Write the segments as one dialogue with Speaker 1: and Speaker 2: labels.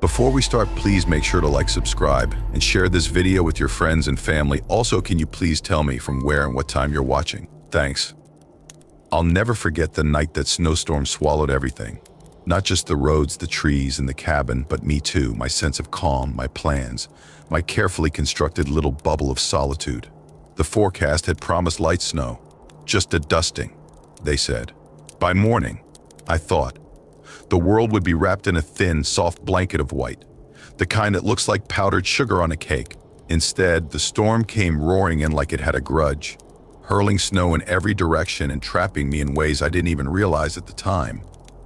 Speaker 1: Before we start, please make sure to like, subscribe, and share this video with your friends and family. Also, can you please tell me from where and what time you're watching? Thanks. I'll never forget the night that SnowStorm swallowed everything. Not just the roads, the trees, and the cabin, but me too, my sense of calm, my plans, my carefully constructed little bubble of solitude. The forecast had promised light snow. Just a dusting, they said. By morning, I thought, the world would be wrapped in a thin, soft blanket of white, the kind that looks like powdered sugar on a cake. Instead, the storm came roaring in like it had a grudge, hurling snow in every direction and trapping me in ways I didn't even realize at the time.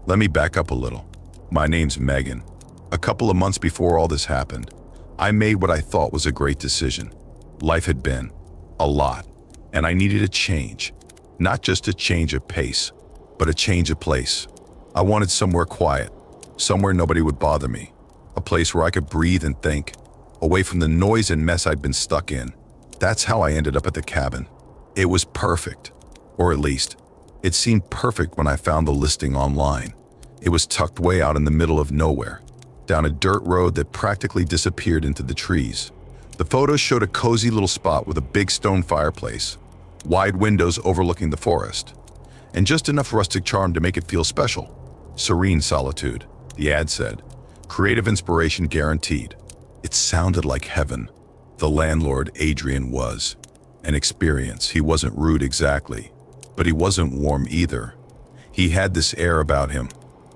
Speaker 1: Let me back up a little. My name's Megan. A couple of months before all this happened, I made what I thought was a great decision. Life had been a lot, and I needed a change. Not just a change of pace, but a change of place. I wanted somewhere quiet, somewhere nobody would bother me, a place where I could breathe and think, away from the noise and mess I'd been stuck in. That's how I ended up at the cabin. It was perfect, or at least, it seemed perfect when I found the listing online. It was tucked way out in the middle of nowhere, down a dirt road that practically disappeared into the trees. The photos showed a cozy little spot with a big stone fireplace, wide windows overlooking the forest, and just enough rustic charm to make it feel special. Serene solitude, the ad said. Creative inspiration guaranteed. It sounded like heaven. The landlord, Adrian, was an experience. He wasn't rude exactly, but he wasn't warm either. He had this air about him,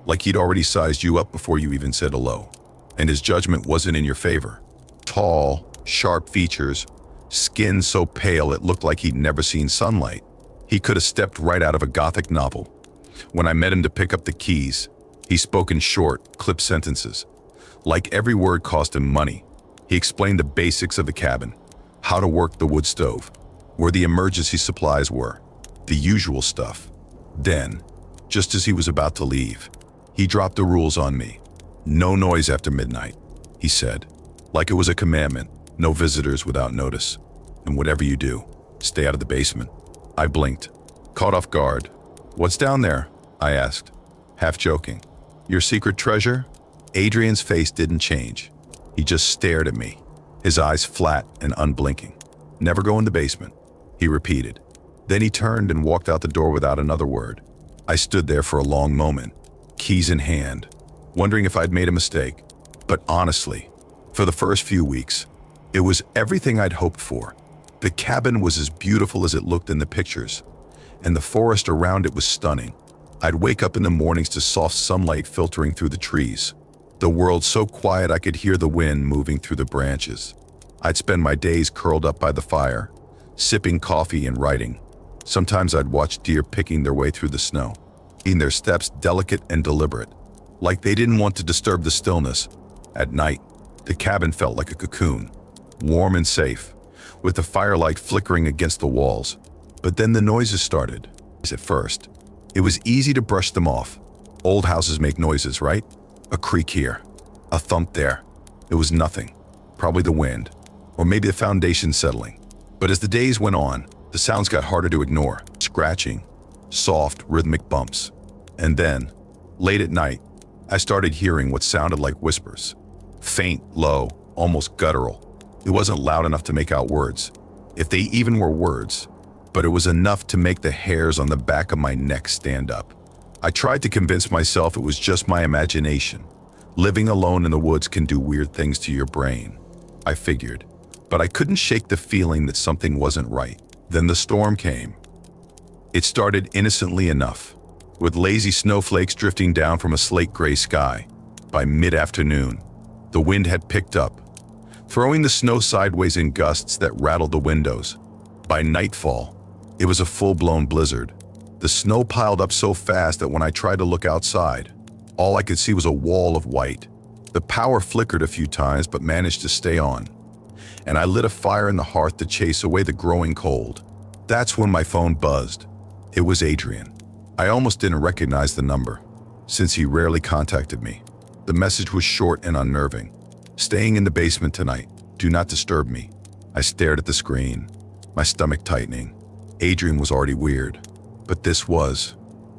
Speaker 1: like he'd already sized you up before you even said hello. And his judgment wasn't in your favor. Tall, sharp features, skin so pale it looked like he'd never seen sunlight. He could have stepped right out of a Gothic novel. When I met him to pick up the keys, he spoke in short, clipped sentences. Like every word cost him money. He explained the basics of the cabin, how to work the wood stove, where the emergency supplies were, the usual stuff. Then, just as he was about to leave, he dropped the rules on me. No noise after midnight, he said, like it was a commandment. No visitors without notice. And whatever you do, stay out of the basement. I blinked, caught off guard. What's down there? I asked, half joking. Your secret treasure? Adrian's face didn't change. He just stared at me, his eyes flat and unblinking. Never go in the basement, he repeated. Then he turned and walked out the door without another word. I stood there for a long moment, keys in hand, wondering if I'd made a mistake. But honestly, for the first few weeks, it was everything I'd hoped for. The cabin was as beautiful as it looked in the pictures, and the forest around it was stunning. I'd wake up in the mornings to soft sunlight filtering through the trees. The world so quiet I could hear the wind moving through the branches. I'd spend my days curled up by the fire, sipping coffee and writing. Sometimes I'd watch deer picking their way through the snow, eating their steps delicate and deliberate, like they didn't want to disturb the stillness. At night, the cabin felt like a cocoon, warm and safe, with the firelight flickering against the walls. But then the noises started. At first, it was easy to brush them off. Old houses make noises, right? A creak here, a thump there. It was nothing. Probably the wind, or maybe the foundation settling. But as the days went on, the sounds got harder to ignore. Scratching, soft, rhythmic bumps. And then, late at night, I started hearing what sounded like whispers. Faint, low, almost guttural. It wasn't loud enough to make out words, if they even were words, but it was enough to make the hairs on the back of my neck stand up. I tried to convince myself it was just my imagination. Living alone in the woods can do weird things to your brain, I figured, but I couldn't shake the feeling that something wasn't right. Then the storm came. It started innocently enough, with lazy snowflakes drifting down from a slate-gray sky. By mid-afternoon, the wind had picked up, throwing the snow sideways in gusts that rattled the windows. By nightfall, it was a full-blown blizzard. The snow piled up so fast that when I tried to look outside, all I could see was a wall of white. The power flickered a few times but managed to stay on, and I lit a fire in the hearth to chase away the growing cold. That's when my phone buzzed. It was Adrian. I almost didn't recognize the number, since he rarely contacted me. The message was short and unnerving. Staying in the basement tonight. Do not disturb me. I stared at the screen, my stomach tightening. Adrian was already weird, but this was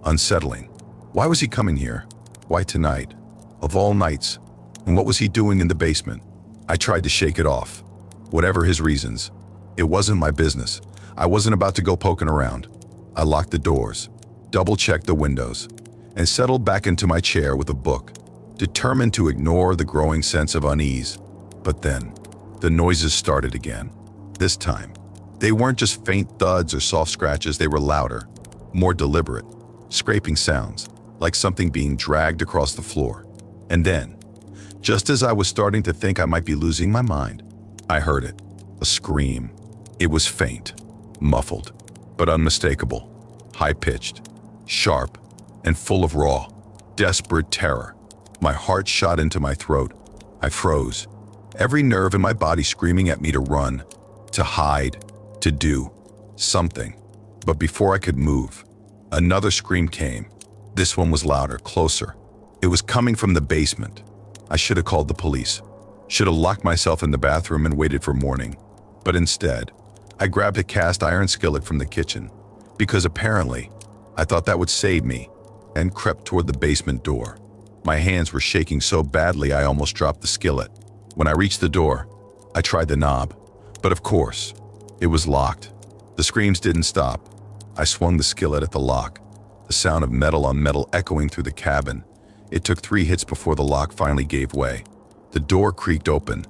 Speaker 1: unsettling. Why was he coming here? Why tonight? Of all nights, And what was he doing in the basement? I tried to shake it off. Whatever his reasons, it wasn't my business. I wasn't about to go poking around. I locked the doors, double-checked the windows, and settled back into my chair with a book, determined to ignore the growing sense of unease. But then, the noises started again. This time, they weren't just faint thuds or soft scratches, they were louder, more deliberate, scraping sounds, like something being dragged across the floor. And then, just as I was starting to think I might be losing my mind, I heard it, a scream. It was faint, muffled, but unmistakable, high-pitched, sharp, and full of raw, desperate terror. My heart shot into my throat. I froze, every nerve in my body screaming at me to run, to hide, to do something. But before I could move, another scream came. This one was louder, closer. It was coming from the basement. I should have called the police. Should have locked myself in the bathroom and waited for morning. But instead, I grabbed a cast iron skillet from the kitchen, because apparently, I thought that would save me, and crept toward the basement door. My hands were shaking so badly I almost dropped the skillet. When I reached the door, I tried the knob, but of course, it was locked. The screams didn't stop. I swung the skillet at the lock, the sound of metal on metal echoing through the cabin. It took 3 hits before the lock finally gave way. The door creaked open,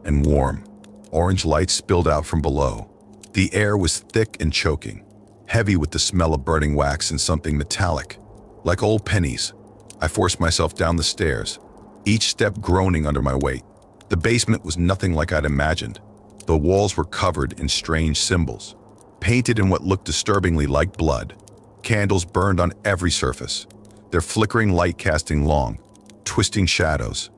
Speaker 1: and warm, orange light spilled out from below. The air was thick and choking, heavy with the smell of burning wax and something metallic, like old pennies. I forced myself down the stairs, each step groaning under my weight. The basement was nothing like I'd imagined. The walls were covered in strange symbols, painted in what looked disturbingly like blood. Candles burned on every surface, their flickering light casting long, twisting shadows.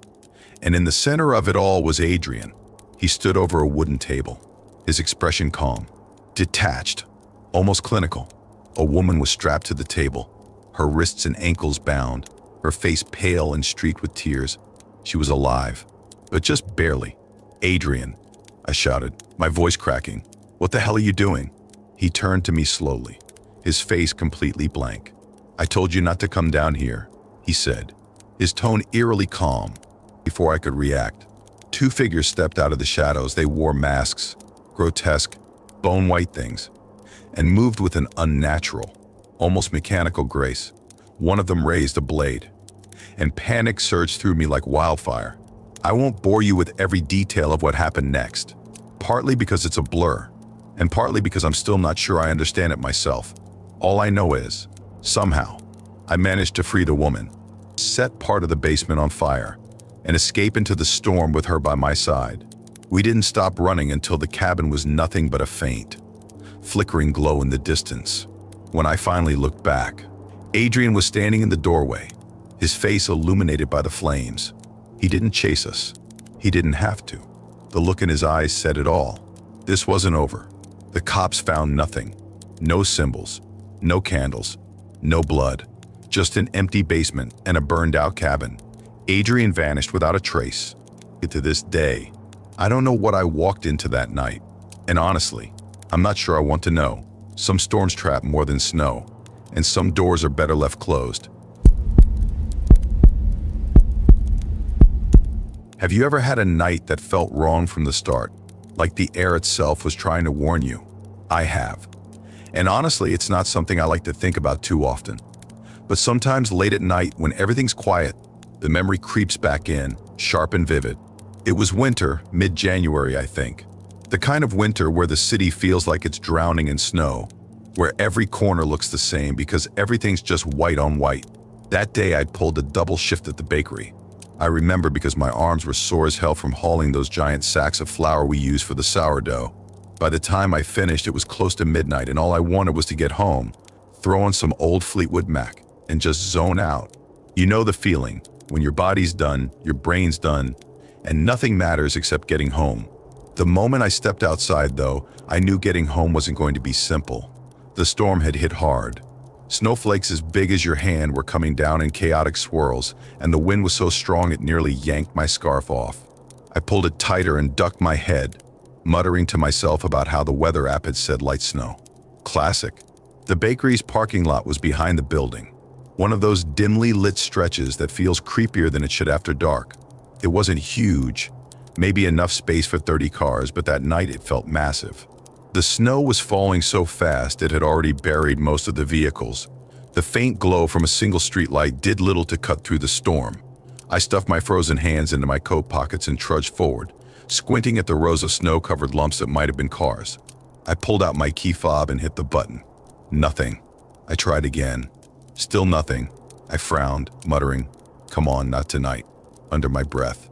Speaker 1: And in the center of it all was Adrian. He stood over a wooden table, his expression calm, detached, almost clinical. A woman was strapped to the table, her wrists and ankles bound, her face pale and streaked with tears. She was alive, but just barely. "Adrian," I shouted, my voice cracking. "What the hell are you doing?" He turned to me slowly, his face completely blank. "I told you not to come down here," he said, his tone eerily calm. Before I could react, 2 figures stepped out of the shadows. They wore masks, grotesque, bone-white things, and moved with an unnatural, almost mechanical grace. One of them raised a blade, and panic surged through me like wildfire. I won't bore you with every detail of what happened next, partly because it's a blur, and partly because I'm still not sure I understand it myself. All I know is, somehow, I managed to free the woman, set part of the basement on fire, and escape into the storm with her by my side. We didn't stop running until the cabin was nothing but a faint, flickering glow in the distance. When I finally looked back, Adrian was standing in the doorway, his face illuminated by the flames. He didn't chase us. He didn't have to. The look in his eyes said it all. This wasn't over. The cops found nothing. No symbols, no candles, no blood, just an empty basement and a burned-out cabin. Adrian vanished without a trace. To this day, I don't know what I walked into that night. And honestly, I'm not sure I want to know. Some storms trap more than snow, and some doors are better left closed. Have you ever had a night that felt wrong from the start, like the air itself was trying to warn you? I have. And honestly, it's not something I like to think about too often. But sometimes late at night, when everything's quiet, the memory creeps back in, sharp and vivid. It was winter, mid-January, I think. The kind of winter where the city feels like it's drowning in snow, where every corner looks the same because everything's just white on white. That day, I'd pulled a double shift at the bakery. I remember because my arms were sore as hell from hauling those giant sacks of flour we use for the sourdough. By the time I finished, it was close to midnight, and all I wanted was to get home, throw on some old Fleetwood Mac, and just zone out. You know the feeling, when your body's done, your brain's done, and nothing matters except getting home. The moment I stepped outside, though, I knew getting home wasn't going to be simple. The storm had hit hard. Snowflakes as big as your hand were coming down in chaotic swirls, and the wind was so strong it nearly yanked my scarf off. I pulled it tighter and ducked my head, muttering to myself about how the weather app had said light snow. Classic. The bakery's parking lot was behind the building, one of those dimly lit stretches that feels creepier than it should after dark. It wasn't huge, maybe enough space for 30 cars, but that night it felt massive. The snow was falling so fast it had already buried most of the vehicles. The faint glow from a single streetlight did little to cut through the storm. I stuffed my frozen hands into my coat pockets and trudged forward, squinting at the rows of snow-covered lumps that might have been cars. I pulled out my key fob and hit the button. Nothing. I tried again. Still nothing. I frowned, muttering, "Come on, not tonight," under my breath.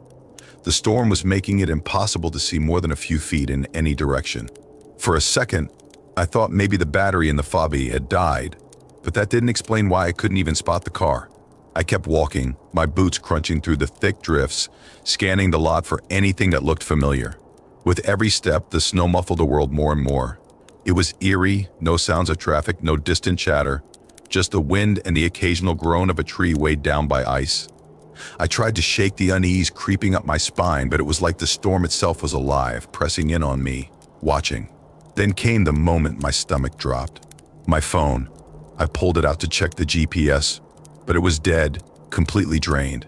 Speaker 1: The storm was making it impossible to see more than a few feet in any direction. For a second, I thought maybe the battery in the fobby had died, but that didn't explain why I couldn't even spot the car. I kept walking, my boots crunching through the thick drifts, scanning the lot for anything that looked familiar. With every step, the snow muffled the world more and more. It was eerie, no sounds of traffic, no distant chatter, just the wind and the occasional groan of a tree weighed down by ice. I tried to shake the unease creeping up my spine, but it was like the storm itself was alive, pressing in on me, watching. Then came the moment my stomach dropped. My phone. I pulled it out to check the GPS, but it was dead, completely drained.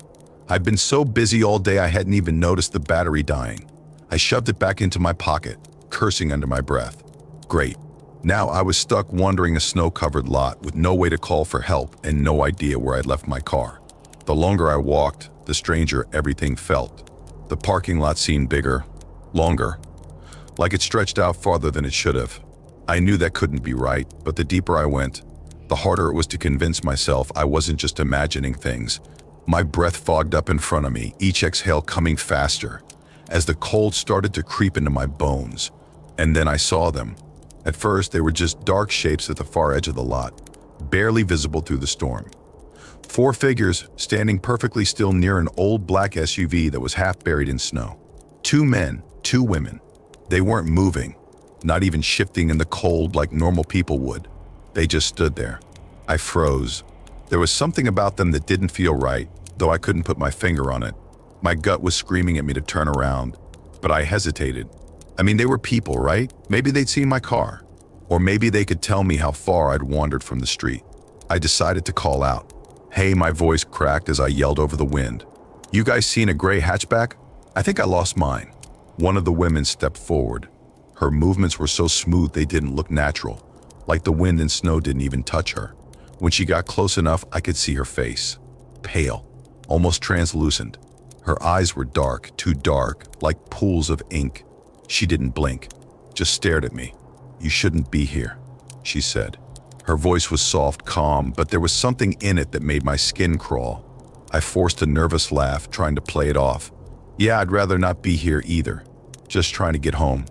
Speaker 1: I'd been so busy all day I hadn't even noticed the battery dying. I shoved it back into my pocket, cursing under my breath. Great. Now I was stuck wandering a snow-covered lot with no way to call for help and no idea where I'd left my car. The longer I walked, the stranger everything felt. The parking lot seemed bigger, longer, like it stretched out farther than it should have. I knew that couldn't be right, but the deeper I went, the harder it was to convince myself I wasn't just imagining things. My breath fogged up in front of me, each exhale coming faster, as the cold started to creep into my bones. And then I saw them. At first, they were just dark shapes at the far edge of the lot, barely visible through the storm. 4 figures standing perfectly still near an old black SUV that was half buried in snow. 2 men, 2 women. They weren't moving, not even shifting in the cold like normal people would. They just stood there. I froze. There was something about them that didn't feel right, though I couldn't put my finger on it. My gut was screaming at me to turn around, but I hesitated. I mean, they were people, right? Maybe they'd seen my car. Or maybe they could tell me how far I'd wandered from the street. I decided to call out. "Hey," my voice cracked as I yelled over the wind. "You guys seen a gray hatchback? I think I lost mine." One of the women stepped forward. Her movements were so smooth they didn't look natural, like the wind and snow didn't even touch her. When she got close enough, I could see her face. Pale, almost translucent. Her eyes were dark, too dark, like pools of ink. She didn't blink, just stared at me. "You shouldn't be here," she said. Her voice was soft, calm, but there was something in it that made my skin crawl. I forced a nervous laugh, trying to play it off. "Yeah, I'd rather not be here either. Just trying to get home."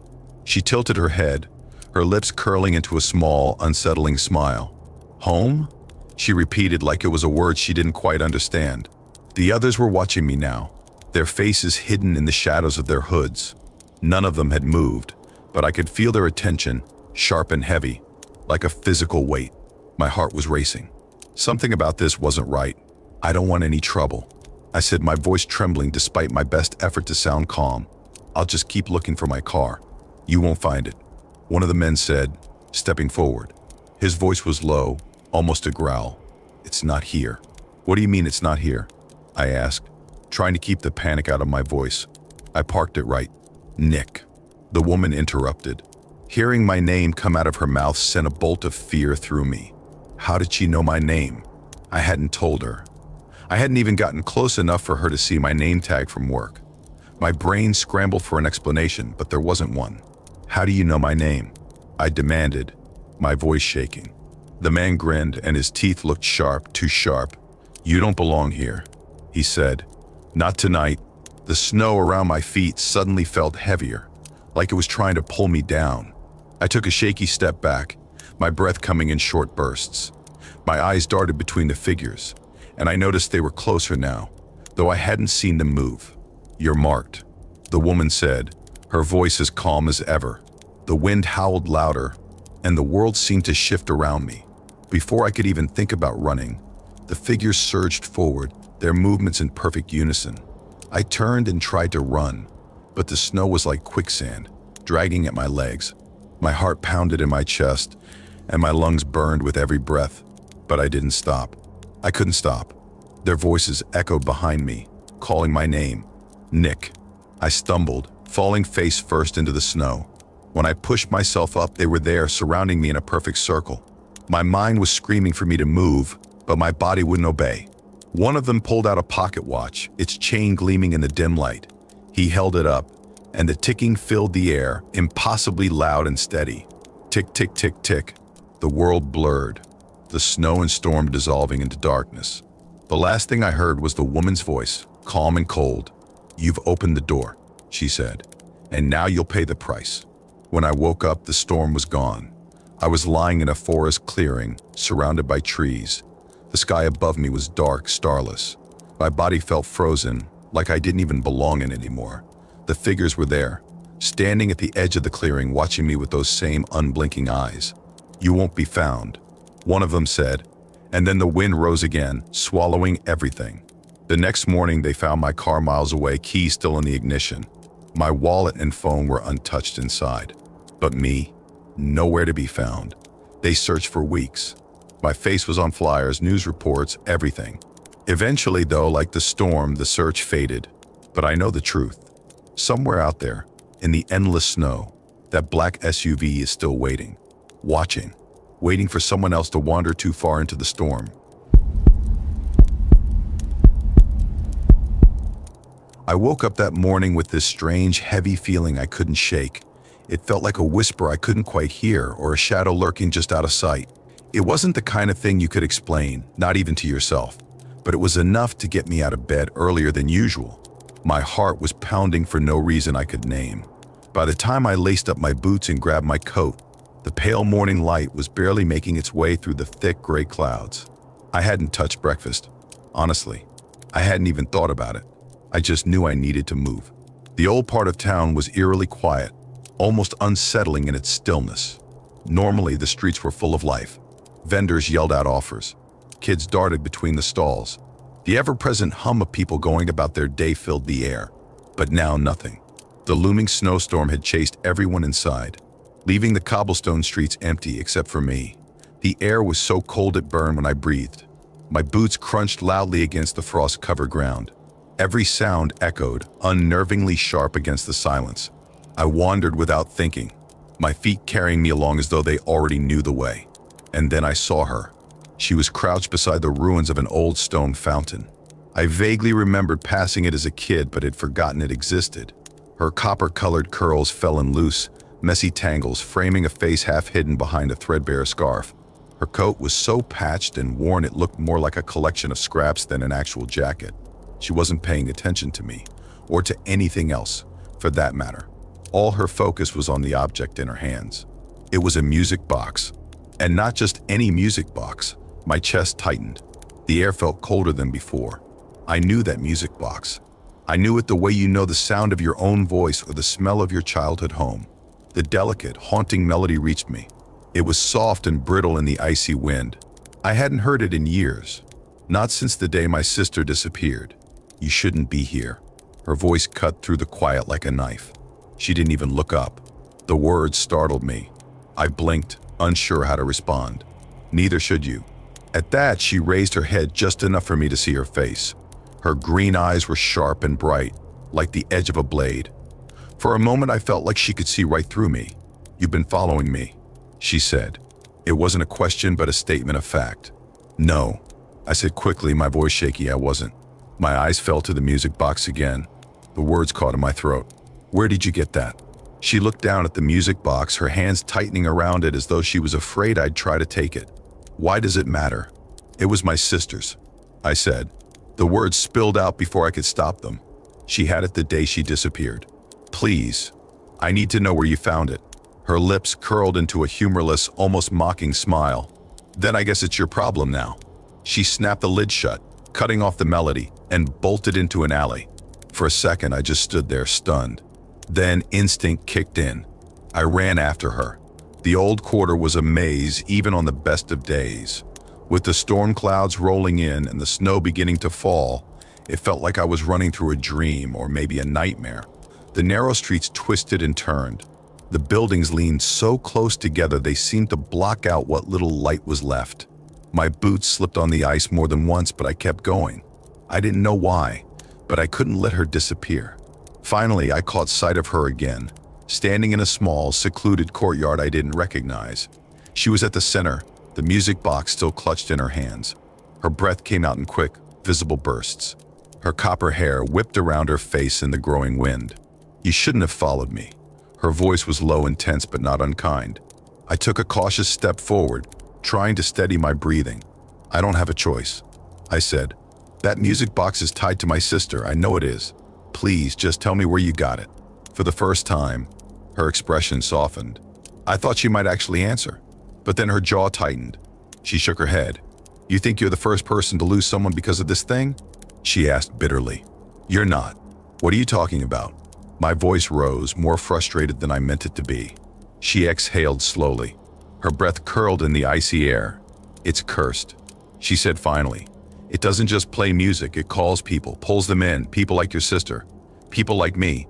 Speaker 1: She tilted her head, her lips curling into a small, unsettling smile. "Home?" she repeated like it was a word she didn't quite understand. The others were watching me now, their faces hidden in the shadows of their hoods. None of them had moved, but I could feel their attention, sharp and heavy, like a physical weight. My heart was racing. Something about this wasn't right. "I don't want any trouble," I said, my voice trembling despite my best effort to sound calm. "I'll just keep looking for my car. You won't find it," one of the men said, stepping forward. His voice was low, almost a growl. "It's not here." "What do you mean it's not here?" I asked, trying to keep the panic out of my voice. "I parked it right." "Nick," the woman interrupted. Hearing my name come out of her mouth sent a bolt of fear through me. How did she know my name? I hadn't told her. I hadn't even gotten close enough for her to see my name tag from work. My brain scrambled for an explanation, but there wasn't one. "How do you know my name?" I demanded, my voice shaking. The man grinned and his teeth looked sharp, too sharp. "You don't belong here," he said. "Not tonight." The snow around my feet suddenly felt heavier, like it was trying to pull me down. I took a shaky step back, my breath coming in short bursts. My eyes darted between the figures, and I noticed they were closer now, though I hadn't seen them move. "You're marked," the woman said, her voice as calm as ever. The wind howled louder, and the world seemed to shift around me. Before I could even think about running, the figures surged forward, their movements in perfect unison. I turned and tried to run, but the snow was like quicksand, dragging at my legs. My heart pounded in my chest, and my lungs burned with every breath, but I didn't stop. I couldn't stop. Their voices echoed behind me, calling my name. Nick. I stumbled, falling face first into the snow. When I pushed myself up, they were there, surrounding me in a perfect circle. My mind was screaming for me to move, but my body wouldn't obey. One of them pulled out a pocket watch, its chain gleaming in the dim light. He held it up, and the ticking filled the air, impossibly loud and steady. Tick, tick, tick, tick. The world blurred, the snow and storm dissolving into darkness. The last thing I heard was the woman's voice, calm and cold. "You've opened the door," she said, "and now you'll pay the price." When I woke up, the storm was gone. I was lying in a forest clearing, surrounded by trees. The sky above me was dark, starless. My body felt frozen, like I didn't even belong in it anymore. The figures were there, standing at the edge of the clearing, watching me with those same unblinking eyes. "You won't be found," one of them said, and then the wind rose again, swallowing everything. The next morning, they found my car miles away, keys still in the ignition. My wallet and phone were untouched inside. But me, nowhere to be found. They searched for weeks. My face was on flyers, news reports, everything. Eventually, though, like the storm, the search faded. But I know the truth. Somewhere out there, in the endless snow, that black SUV is still waiting. Waiting for someone else to wander too far into the storm. I woke up that morning with this strange, heavy feeling I couldn't shake. It felt like a whisper I couldn't quite hear, or a shadow lurking just out of sight. It wasn't the kind of thing you could explain, not even to yourself, but it was enough to get me out of bed earlier than usual. My heart was pounding for no reason I could name. By the time I laced up my boots and grabbed my coat, the pale morning light was barely making its way through the thick gray clouds. I hadn't touched breakfast. Honestly, I hadn't even thought about it. I just knew I needed to move. The old part of town was eerily quiet, almost unsettling in its stillness. Normally, the streets were full of life. Vendors yelled out offers. Kids darted between the stalls. The ever-present hum of people going about their day filled the air. But now nothing. The looming snowstorm had chased everyone inside, leaving the cobblestone streets empty except for me. The air was so cold it burned when I breathed. My boots crunched loudly against the frost-covered ground. Every sound echoed, unnervingly sharp against the silence. I wandered without thinking, my feet carrying me along as though they already knew the way. And then I saw her. She was crouched beside the ruins of an old stone fountain. I vaguely remembered passing it as a kid, but had forgotten it existed. Her copper-colored curls fell in loose, messy tangles, framing a face half hidden behind a threadbare scarf. Her coat was so patched and worn it looked more like a collection of scraps than an actual jacket. She wasn't paying attention to me, or to anything else, for that matter. All her focus was on the object in her hands. It was a music box. And not just any music box. My chest tightened. The air felt colder than before. I knew that music box. I knew it the way you know the sound of your own voice or the smell of your childhood home. The delicate, haunting melody reached me. It was soft and brittle in the icy wind. I hadn't heard it in years. Not since the day my sister disappeared. "You shouldn't be here." Her voice cut through the quiet like a knife. She didn't even look up. The words startled me. I blinked, unsure how to respond. "Neither should you." At that, she raised her head just enough for me to see her face. Her green eyes were sharp and bright, like the edge of a blade. For a moment, I felt like she could see right through me. "You've been following me," she said. It wasn't a question, but a statement of fact. "No," I said quickly, my voice shaky. I wasn't. My eyes fell to the music box again. The words caught in my throat. "Where did you get that?" She looked down at the music box, her hands tightening around it as though she was afraid I'd try to take it. "Why does it matter?" "It was my sister's," I said. The words spilled out before I could stop them. "She had it the day she disappeared. Please, I need to know where you found it." Her lips curled into a humorless, almost mocking smile. "Then I guess it's your problem now." She snapped the lid shut, cutting off the melody, and bolted into an alley. For a second, I just stood there, stunned. Then instinct kicked in. I ran after her. The old quarter was a maze, even on the best of days. With the storm clouds rolling in and the snow beginning to fall, it felt like I was running through a dream or maybe a nightmare. The narrow streets twisted and turned. The buildings leaned so close together they seemed to block out what little light was left. My boots slipped on the ice more than once, but I kept going. I didn't know why, but I couldn't let her disappear. Finally, I caught sight of her again, standing in a small, secluded courtyard I didn't recognize. She was at the center, the music box still clutched in her hands. Her breath came out in quick, visible bursts. Her copper hair whipped around her face in the growing wind. "You shouldn't have followed me." Her voice was low and tense but not unkind. I took a cautious step forward, trying to steady my breathing. "I don't have a choice," I said. "That music box is tied to my sister, I know it is. Please, just tell me where you got it." For the first time, her expression softened. I thought she might actually answer, but then her jaw tightened. She shook her head. "You think you're the first person to lose someone because of this thing?" she asked bitterly. "You're not. What are you talking about?" My voice rose, more frustrated than I meant it to be. She exhaled slowly. Her breath curled in the icy air. "It's cursed," she said finally. "It doesn't just play music, it calls people, pulls them in, people like your sister, people like me.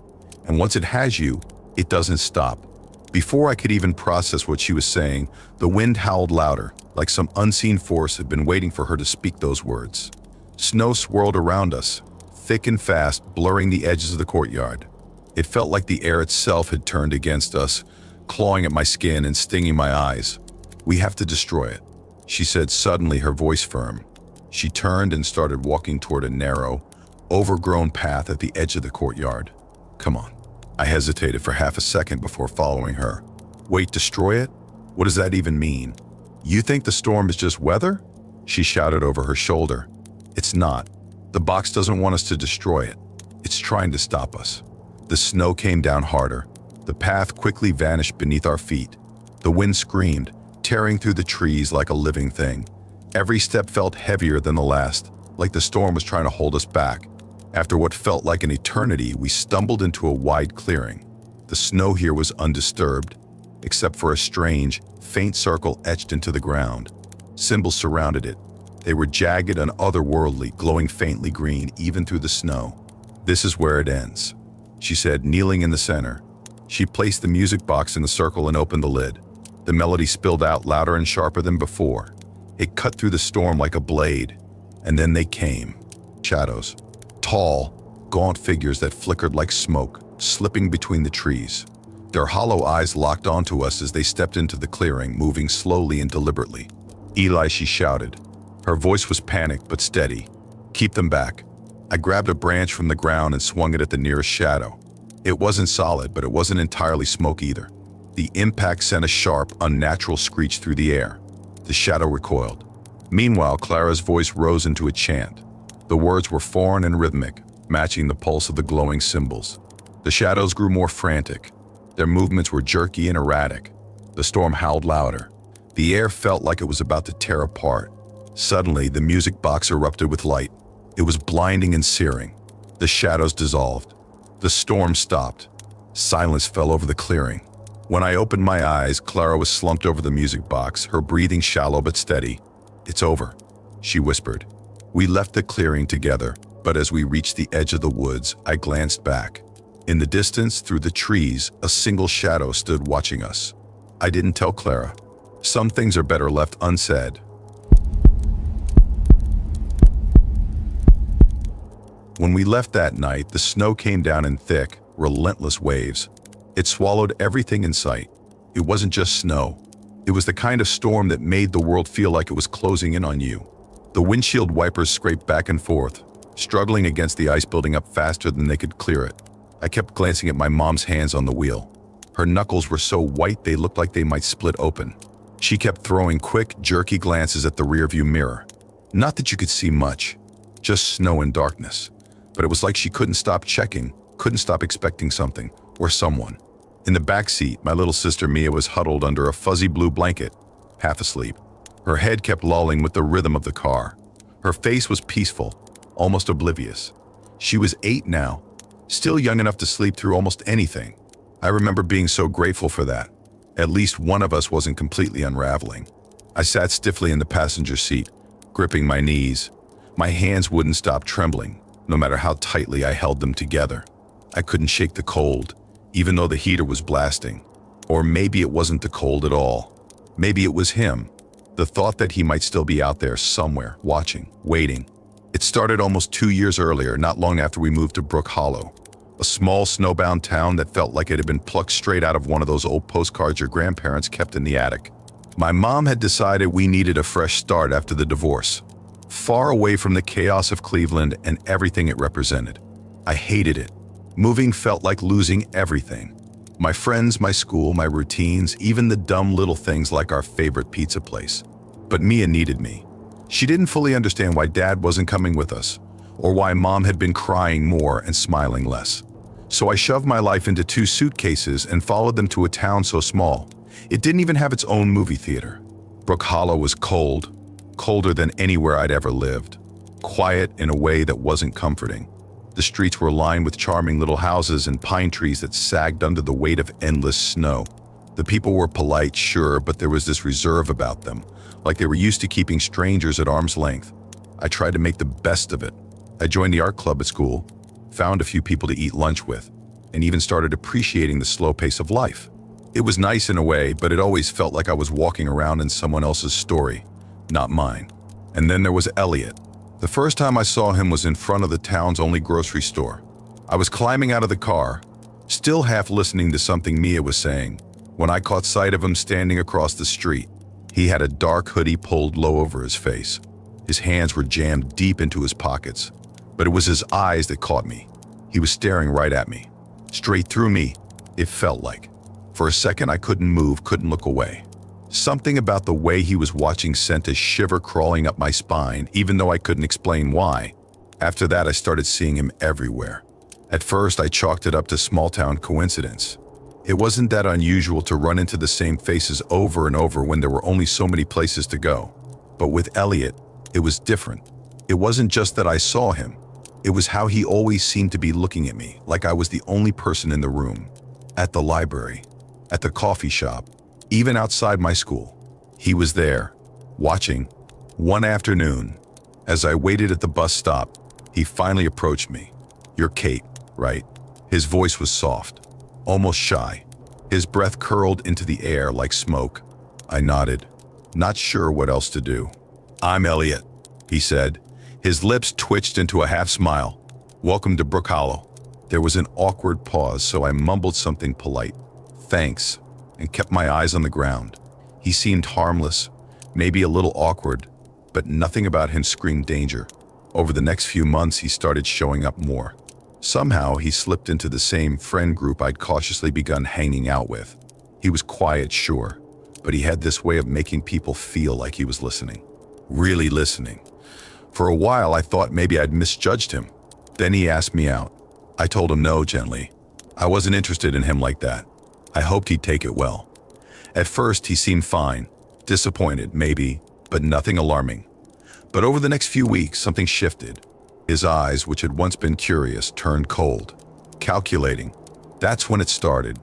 Speaker 1: And once it has you, it doesn't stop." Before I could even process what she was saying, the wind howled louder, like some unseen force had been waiting for her to speak those words. Snow swirled around us, thick and fast, blurring the edges of the courtyard. It felt like the air itself had turned against us, clawing at my skin and stinging my eyes. "We have to destroy it," she said suddenly, her voice firm. She turned and started walking toward a narrow, overgrown path at the edge of the courtyard. "Come on." I hesitated for half a second before following her. "Wait, destroy it? What does that even mean?" "You think the storm is just weather?" she shouted over her shoulder. "It's not. The box doesn't want us to destroy it. It's trying to stop us." The snow came down harder. The path quickly vanished beneath our feet. The wind screamed, tearing through the trees like a living thing. Every step felt heavier than the last, like the storm was trying to hold us back. After what felt like an eternity, we stumbled into a wide clearing. The snow here was undisturbed, except for a strange, faint circle etched into the ground. Symbols surrounded it. They were jagged and otherworldly, glowing faintly green even through the snow. "This is where it ends," she said, kneeling in the center. She placed the music box in the circle and opened the lid. The melody spilled out louder and sharper than before. It cut through the storm like a blade. And then they came. Shadows. Tall, gaunt figures that flickered like smoke, slipping between the trees. Their hollow eyes locked onto us as they stepped into the clearing, moving slowly and deliberately. "Eli," she shouted. Her voice was panicked but steady. "Keep them back." I grabbed a branch from the ground and swung it at the nearest shadow. It wasn't solid, but it wasn't entirely smoke either. The impact sent a sharp, unnatural screech through the air. The shadow recoiled. Meanwhile, Clara's voice rose into a chant. The words were foreign and rhythmic, matching the pulse of the glowing symbols. The shadows grew more frantic. Their movements were jerky and erratic. The storm howled louder. The air felt like it was about to tear apart. Suddenly, the music box erupted with light. It was blinding and searing. The shadows dissolved. The storm stopped. Silence fell over the clearing. When I opened my eyes, Clara was slumped over the music box, her breathing shallow but steady. "It's over," she whispered. We left the clearing together, but as we reached the edge of the woods, I glanced back. In the distance, through the trees, a single shadow stood watching us. I didn't tell Clara. Some things are better left unsaid. When we left that night, the snow came down in thick, relentless waves. It swallowed everything in sight. It wasn't just snow. It was the kind of storm that made the world feel like it was closing in on you. The windshield wipers scraped back and forth, struggling against the ice building up faster than they could clear it. I kept glancing at my mom's hands on the wheel. Her knuckles were so white they looked like they might split open. She kept throwing quick, jerky glances at the rearview mirror. Not that you could see much, just snow and darkness. But it was like she couldn't stop checking, couldn't stop expecting something, or someone. In the back seat, my little sister Mia was huddled under a fuzzy blue blanket, half asleep. Her head kept lolling with the rhythm of the car. Her face was peaceful, almost oblivious. She was 8 now, still young enough to sleep through almost anything. I remember being so grateful for that. At least one of us wasn't completely unraveling. I sat stiffly in the passenger seat, gripping my knees. My hands wouldn't stop trembling, no matter how tightly I held them together. I couldn't shake the cold, even though the heater was blasting. Or maybe it wasn't the cold at all. Maybe it was him. The thought that he might still be out there somewhere, watching, waiting. It started almost 2 years earlier, not long after we moved to Brook Hollow. A small snowbound town that felt like it had been plucked straight out of one of those old postcards your grandparents kept in the attic. My mom had decided we needed a fresh start after the divorce, far away from the chaos of Cleveland and everything it represented. I hated it. Moving felt like losing everything. My friends, my school, my routines, even the dumb little things like our favorite pizza place. But Mia needed me. She didn't fully understand why Dad wasn't coming with us, or why Mom had been crying more and smiling less. So I shoved my life into 2 suitcases and followed them to a town so small, it didn't even have its own movie theater. Brook Hollow was cold, colder than anywhere I'd ever lived. Quiet in a way that wasn't comforting. The streets were lined with charming little houses and pine trees that sagged under the weight of endless snow. The people were polite, sure, but there was this reserve about them, like they were used to keeping strangers at arm's length. I tried to make the best of it. I joined the art club at school, found a few people to eat lunch with, and even started appreciating the slow pace of life. It was nice in a way, but it always felt like I was walking around in someone else's story, not mine. And then there was Elliot. The first time I saw him was in front of the town's only grocery store. I was climbing out of the car, still half listening to something Mia was saying, when I caught sight of him standing across the street. He had a dark hoodie pulled low over his face. His hands were jammed deep into his pockets, but it was his eyes that caught me. He was staring right at me, straight through me, it felt like. For a second, I couldn't move, couldn't look away. Something about the way he was watching sent a shiver crawling up my spine, even though I couldn't explain why. After that, I started seeing him everywhere. At first, I chalked it up to small-town coincidence. It wasn't that unusual to run into the same faces over and over when there were only so many places to go. But with Elliot, it was different. It wasn't just that I saw him. It was how he always seemed to be looking at me, like I was the only person in the room. At the library, at the coffee shop, even outside my school. He was there, watching. One afternoon, as I waited at the bus stop, he finally approached me. "You're Kate, right?" His voice was soft, almost shy. His breath curled into the air like smoke. I nodded, not sure what else to do. "I'm Elliot," he said. His lips twitched into a half smile. "Welcome to Brook Hollow." There was an awkward pause, so I mumbled something polite. "Thanks," and kept my eyes on the ground. He seemed harmless, maybe a little awkward, but nothing about him screamed danger. Over the next few months, he started showing up more. Somehow, he slipped into the same friend group I'd cautiously begun hanging out with. He was quiet, sure, but he had this way of making people feel like he was listening. Really listening. For a while, I thought maybe I'd misjudged him. Then he asked me out. I told him no gently. I wasn't interested in him like that. I hoped he'd take it well. At first, he seemed fine. Disappointed, maybe, but nothing alarming. But over the next few weeks, something shifted. His eyes, which had once been curious, turned cold. Calculating. That's when it started.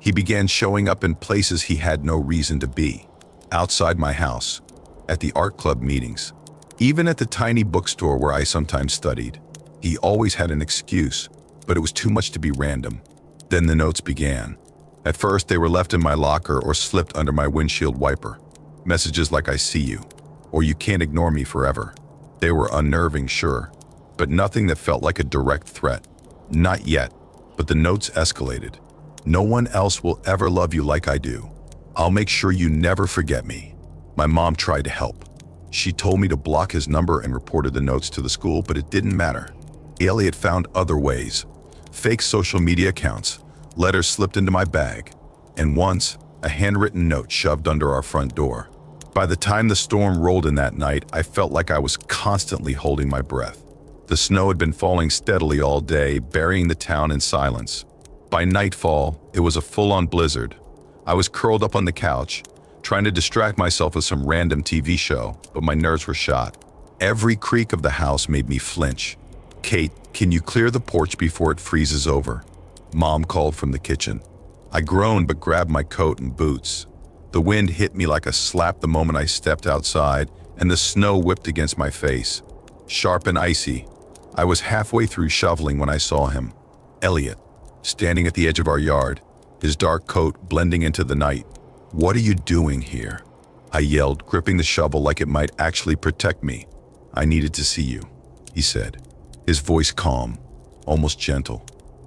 Speaker 1: He began showing up in places he had no reason to be. Outside my house. At the art club meetings. Even at the tiny bookstore where I sometimes studied. He always had an excuse, but it was too much to be random. Then the notes began. At first, they were left in my locker or slipped under my windshield wiper. Messages like "I see you," or "You can't ignore me forever." They were unnerving, sure, but nothing that felt like a direct threat. Not yet, but the notes escalated. "No one else will ever love you like I do. I'll make sure you never forget me." My mom tried to help. She told me to block his number and reported the notes to the school, but it didn't matter. Elliot found other ways. Fake social media accounts, letters slipped into my bag, and once, a handwritten note shoved under our front door. By the time the storm rolled in that night, I felt like I was constantly holding my breath. The snow had been falling steadily all day, burying the town in silence. By nightfall, it was a full-on blizzard. I was curled up on the couch, trying to distract myself with some random TV show, but my nerves were shot. Every creak of the house made me flinch. "Kate, can you clear the porch before it freezes over?" Mom called from the kitchen. I groaned but grabbed my coat and boots. The wind hit me like a slap the moment I stepped outside, and the snow whipped against my face. Sharp and icy. I was halfway through shoveling when I saw him. Elliot, standing at the edge of our yard, his dark coat blending into the night. "What are you doing here?" I yelled, gripping the shovel like it might actually protect me. "I needed to see you," he said, his voice calm, almost gentle.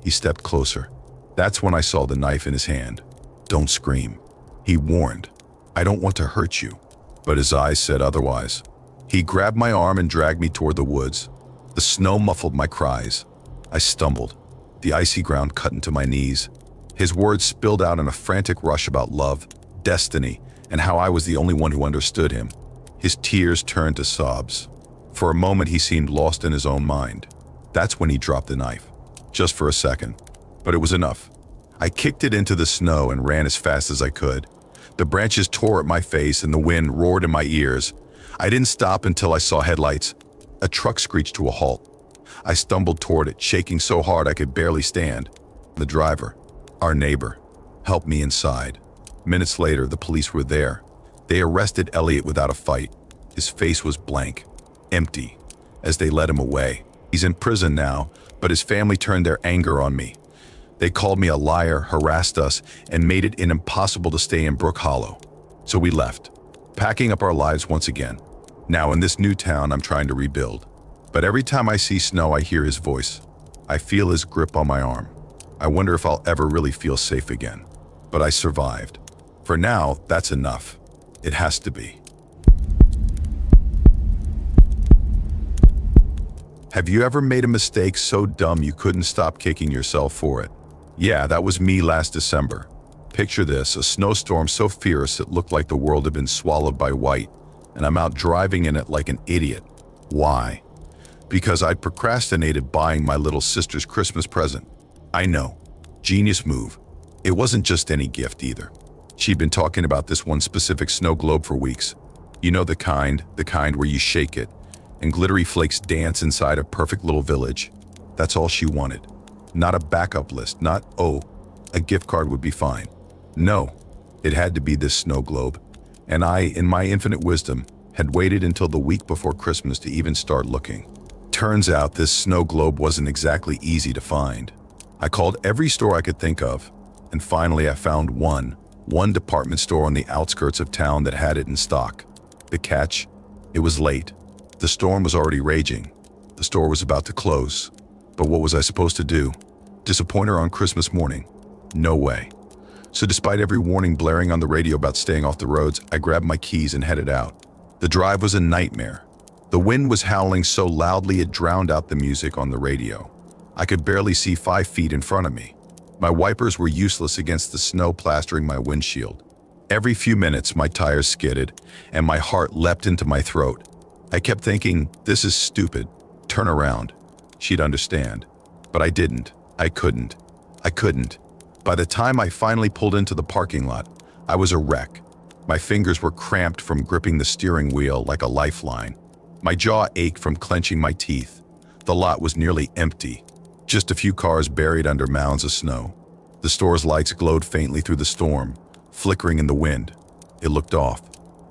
Speaker 1: He stepped closer. That's when I saw the knife in his hand. "Don't scream," he warned. "I don't want to hurt you." But his eyes said otherwise. He grabbed my arm and dragged me toward the woods. The snow muffled my cries. I stumbled. The icy ground cut into my knees. His words spilled out in a frantic rush about love, destiny, and how I was the only one who understood him. His tears turned to sobs. For a moment, he seemed lost in his own mind. That's when he dropped the knife. Just for a second. But it was enough. I kicked it into the snow and ran as fast as I could. The branches tore at my face and the wind roared in my ears. I didn't stop until I saw headlights. A truck screeched to a halt. I stumbled toward it, shaking so hard I could barely stand. The driver, our neighbor, helped me inside. Minutes later, the police were there. They arrested Elliot without a fight. His face was blank, empty, as they led him away. He's in prison now, but his family turned their anger on me. They called me a liar, harassed us, and made it impossible to stay in Brook Hollow. So we left, packing up our lives once again. Now in this new town, I'm trying to rebuild. But every time I see Snow, I hear his voice. I feel his grip on my arm. I wonder if I'll ever really feel safe again. But I survived. For now, that's enough. It has to be. Have you ever made a mistake so dumb you couldn't stop kicking yourself for it? Yeah, that was me last December. Picture this, a snowstorm so fierce it looked like the world had been swallowed by white, and I'm out driving in it like an idiot. Why? Because I'd procrastinated buying my little sister's Christmas present. I know. Genius move. It wasn't just any gift either. She'd been talking about this one specific snow globe for weeks. You know the kind where you shake it, and glittery flakes dance inside a perfect little village. That's all she wanted. Not a backup list, not, oh, a gift card would be fine. No, it had to be this snow globe. And I, in my infinite wisdom, had waited until the week before Christmas to even start looking. Turns out this snow globe wasn't exactly easy to find. I called every store I could think of, and finally I found one department store on the outskirts of town that had it in stock. The catch? It was late. The storm was already raging. The store was about to close. But what was I supposed to do? Disappoint her on Christmas morning? No way. So despite every warning blaring on the radio about staying off the roads, I grabbed my keys and headed out. The drive was a nightmare. The wind was howling so loudly it drowned out the music on the radio. I could barely see 5 feet in front of me. My wipers were useless against the snow plastering my windshield. Every few minutes, my tires skidded, and my heart leapt into my throat. I kept thinking, this is stupid. Turn around. She'd understand. But I didn't. I couldn't. By the time I finally pulled into the parking lot, I was a wreck. My fingers were cramped from gripping the steering wheel like a lifeline. My jaw ached from clenching my teeth. The lot was nearly empty. Just a few cars buried under mounds of snow. The store's lights glowed faintly through the storm, flickering in the wind. It looked off,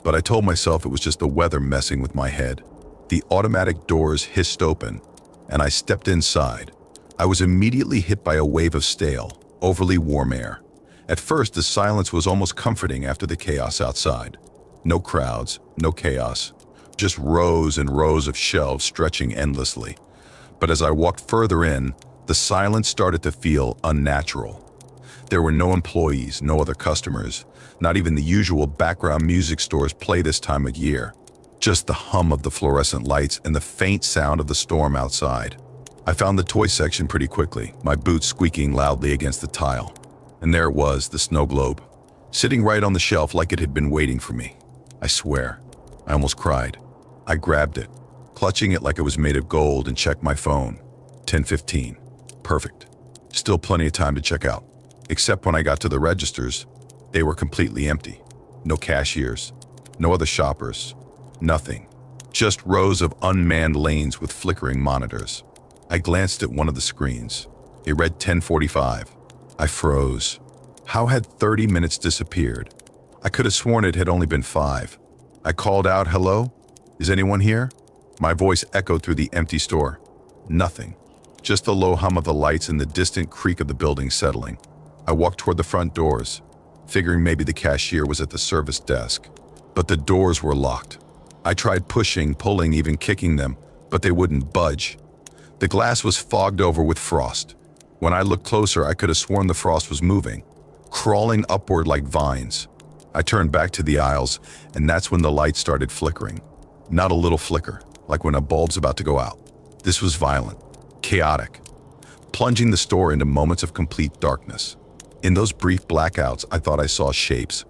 Speaker 1: but I told myself it was just the weather messing with my head. The automatic doors hissed open, and I stepped inside. I was immediately hit by a wave of stale, overly warm air. At first, the silence was almost comforting after the chaos outside. No crowds, no chaos, just rows and rows of shelves stretching endlessly. But as I walked further in, the silence started to feel unnatural. There were no employees, no other customers, not even the usual background music stores play this time of year. Just the hum of the fluorescent lights and the faint sound of the storm outside. I found the toy section pretty quickly, my boots squeaking loudly against the tile. And there it was, the snow globe, sitting right on the shelf like it had been waiting for me. I swear, I almost cried. I grabbed it, clutching it like it was made of gold, and checked my phone. 10:15. Perfect. Still plenty of time to check out. Except when I got to the registers, they were completely empty. No cashiers, no other shoppers, nothing. Just rows of unmanned lanes with flickering monitors. I glanced at one of the screens. It read 10:45. I froze. How had 30 minutes disappeared? I could have sworn it had only been 5. I called out, "Hello? Is anyone here?" My voice echoed through the empty store. Nothing. Just the low hum of the lights and the distant creak of the building settling. I walked toward the front doors, figuring maybe the cashier was at the service desk. But the doors were locked. I tried pushing, pulling, even kicking them, but they wouldn't budge. The glass was fogged over with frost. When I looked closer, I could have sworn the frost was moving, crawling upward like vines. I turned back to the aisles, and that's when the light started flickering. Not a little flicker, like when a bulb's about to go out. This was violent, chaotic, plunging the store into moments of complete darkness. In those brief blackouts, I thought I saw shapes,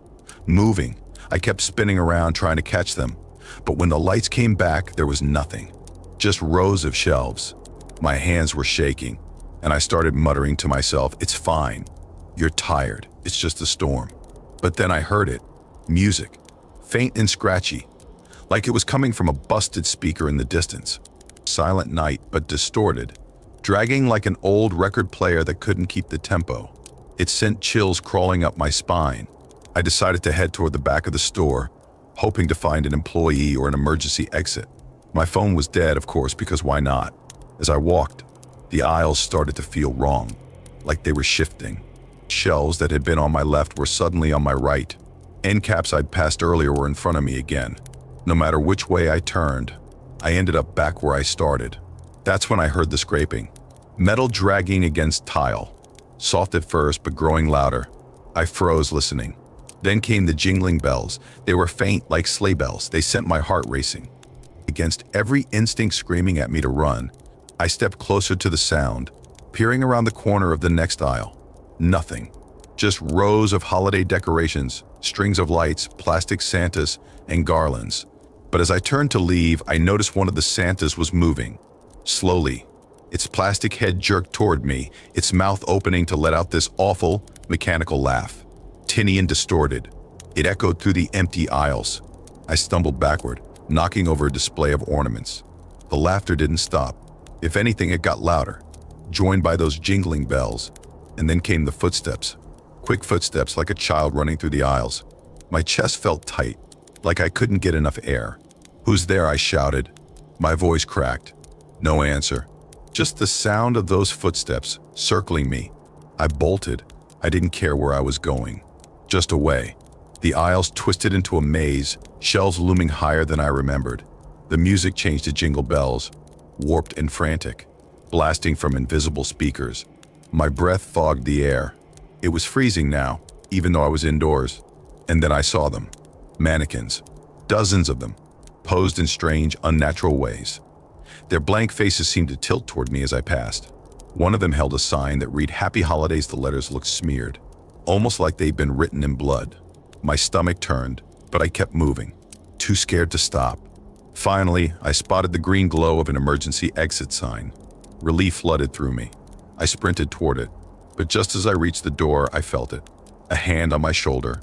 Speaker 1: moving. I kept spinning around trying to catch them, but when the lights came back, there was nothing. Just rows of shelves. My hands were shaking, and I started muttering to myself, "It's fine. You're tired. It's just a storm." But then I heard it. Music. Faint and scratchy, like it was coming from a busted speaker in the distance. Silent night, but distorted, dragging like an old record player that couldn't keep the tempo. It sent chills crawling up my spine. I decided to head toward the back of the store, hoping to find an employee or an emergency exit. My phone was dead, of course, because why not? As I walked, the aisles started to feel wrong, like they were shifting. Shelves that had been on my left were suddenly on my right. End caps I'd passed earlier were in front of me again. No matter which way I turned, I ended up back where I started. That's when I heard the scraping. Metal dragging against tile. Soft at first, but growing louder. I froze listening. Then came the jingling bells. They were faint like sleigh bells. They sent my heart racing. Against every instinct screaming at me to run, I stepped closer to the sound, peering around the corner of the next aisle. Nothing. Just rows of holiday decorations, strings of lights, plastic Santas, and garlands. But as I turned to leave, I noticed one of the Santas was moving. Slowly. Its plastic head jerked toward me, its mouth opening to let out this awful, mechanical laugh. Tinny and distorted. It echoed through the empty aisles. I stumbled backward, knocking over a display of ornaments. The laughter didn't stop. If anything, it got louder, joined by those jingling bells. And then came the footsteps. Quick footsteps like a child running through the aisles. My chest felt tight, like I couldn't get enough air. "Who's there?" I shouted. My voice cracked. No answer. Just the sound of those footsteps circling me. I bolted. I didn't care where I was going. Just away. The aisles twisted into a maze, shelves looming higher than I remembered. The music changed to jingle bells, warped and frantic, blasting from invisible speakers. My breath fogged the air. It was freezing now, even though I was indoors. And then I saw them. Mannequins. Dozens of them, posed in strange, unnatural ways. Their blank faces seemed to tilt toward me as I passed. One of them held a sign that read "Happy Holidays." The letters looked smeared, almost like they'd been written in blood. My stomach turned, but I kept moving, too scared to stop. Finally, I spotted the green glow of an emergency exit sign. Relief flooded through me. I sprinted toward it, but just as I reached the door, I felt it. A hand on my shoulder,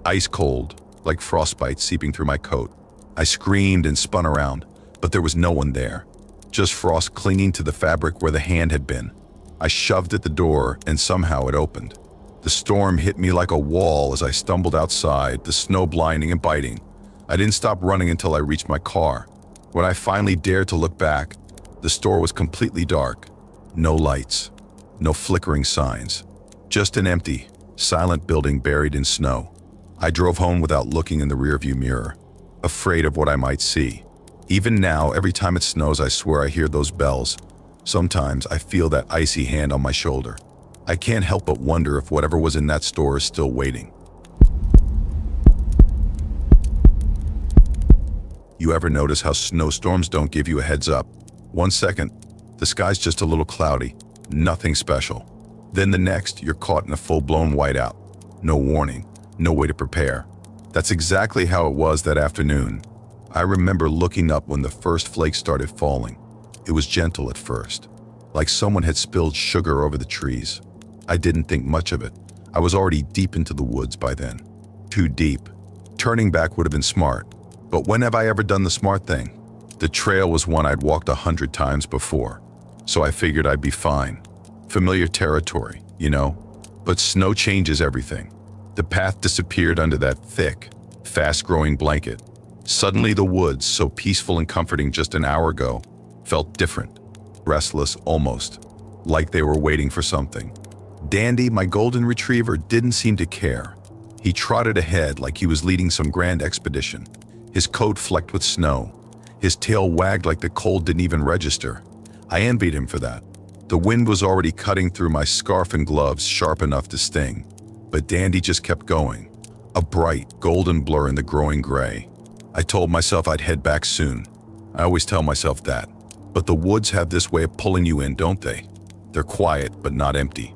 Speaker 1: ice cold, like frostbite seeping through my coat. I screamed and spun around, but there was no one there. Just frost clinging to the fabric where the hand had been. I shoved at the door, and somehow it opened. The storm hit me like a wall as I stumbled outside, the snow blinding and biting. I didn't stop running until I reached my car. When I finally dared to look back, the store was completely dark. No lights, no flickering signs. Just an empty, silent building buried in snow. I drove home without looking in the rearview mirror, afraid of what I might see. Even now, every time it snows, I swear I hear those bells. Sometimes I feel that icy hand on my shoulder. I can't help but wonder if whatever was in that store is still waiting. You ever notice how snowstorms don't give you a heads up? 1 second, the sky's just a little cloudy, nothing special. Then the next, you're caught in a full-blown whiteout. No warning, no way to prepare. That's exactly how it was that afternoon. I remember looking up when the first flakes started falling. It was gentle at first, like someone had spilled sugar over the trees. I didn't think much of it. I was already deep into the woods by then. Too deep. Turning back would have been smart. But when have I ever done the smart thing? The trail was one I'd walked 100 times before, so I figured I'd be fine. Familiar territory, you know? But snow changes everything. The path disappeared under that thick, fast-growing blanket. Suddenly the woods, so peaceful and comforting just an hour ago, felt different, restless almost, like they were waiting for something. Dandy, my golden retriever, didn't seem to care. He trotted ahead like he was leading some grand expedition. His coat flecked with snow. His tail wagged like the cold didn't even register. I envied him for that. The wind was already cutting through my scarf and gloves sharp enough to sting. But Dandy just kept going, a bright, golden blur in the growing gray. I told myself I'd head back soon. I always tell myself that. But the woods have this way of pulling you in, don't they? They're quiet, but not empty.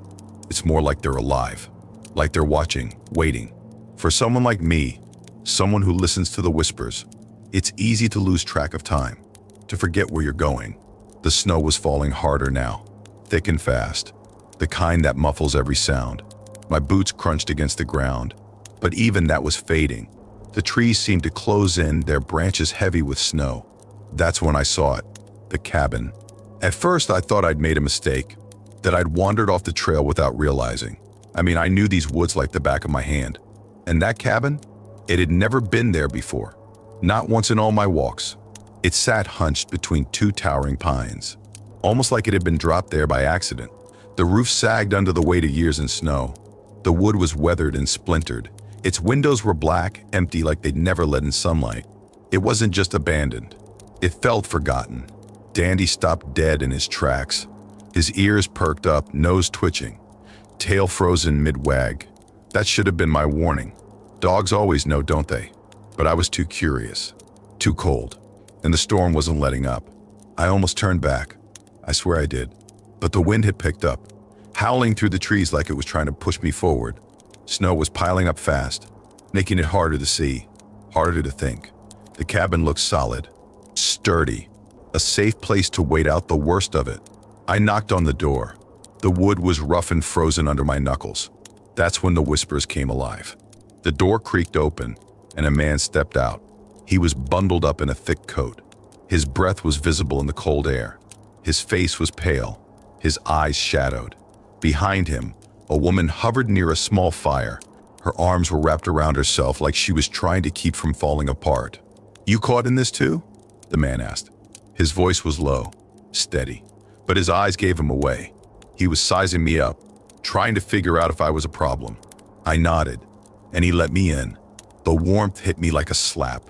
Speaker 1: It's more like they're alive. Like they're watching, waiting. For someone like me, someone who listens to the whispers, it's easy to lose track of time, to forget where you're going. The snow was falling harder now, thick and fast, the kind that muffles every sound. My boots crunched against the ground, but even that was fading. The trees seemed to close in, their branches heavy with snow. That's when I saw it, the cabin. At first, I thought I'd made a mistake, that I'd wandered off the trail without realizing. I knew these woods like the back of my hand. And that cabin? It had never been there before. Not once in all my walks. It sat hunched between two towering pines, almost like it had been dropped there by accident. The roof sagged under the weight of years in snow. The wood was weathered and splintered. Its windows were black, empty like they'd never let in sunlight. It wasn't just abandoned. It felt forgotten. Dandy stopped dead in his tracks. His ears perked up, nose twitching, tail frozen mid-wag. That should have been my warning. Dogs always know, don't they? But I was too curious, too cold, and the storm wasn't letting up. I almost turned back. I swear I did. But the wind had picked up, howling through the trees like it was trying to push me forward. Snow was piling up fast, making it harder to see, harder to think. The cabin looked solid, sturdy, a safe place to wait out the worst of it. I knocked on the door. The wood was rough and frozen under my knuckles. That's when the whispers came alive. The door creaked open, and a man stepped out. He was bundled up in a thick coat. His breath was visible in the cold air. His face was pale, his eyes shadowed. Behind him, a woman hovered near a small fire. Her arms were wrapped around herself like she was trying to keep from falling apart. "You caught in this too?" the man asked. His voice was low, steady, but his eyes gave him away. He was sizing me up, trying to figure out if I was a problem. I nodded, and he let me in. The warmth hit me like a slap,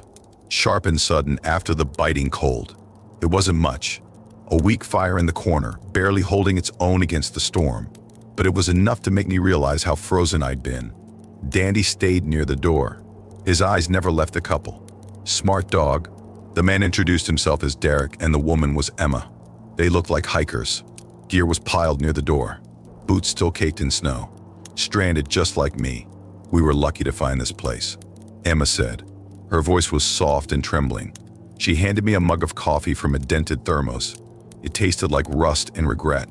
Speaker 1: sharp and sudden after the biting cold. It wasn't much, a weak fire in the corner, barely holding its own against the storm, but it was enough to make me realize how frozen I'd been. Dandy stayed near the door. His eyes never left the couple. Smart dog. The man introduced himself as Derek, and the woman was Emma. They looked like hikers. Gear was piled near the door, boots still caked in snow, stranded just like me. "We were lucky to find this place," Emma said. Her voice was soft and trembling. She handed me a mug of coffee from a dented thermos. It tasted like rust and regret,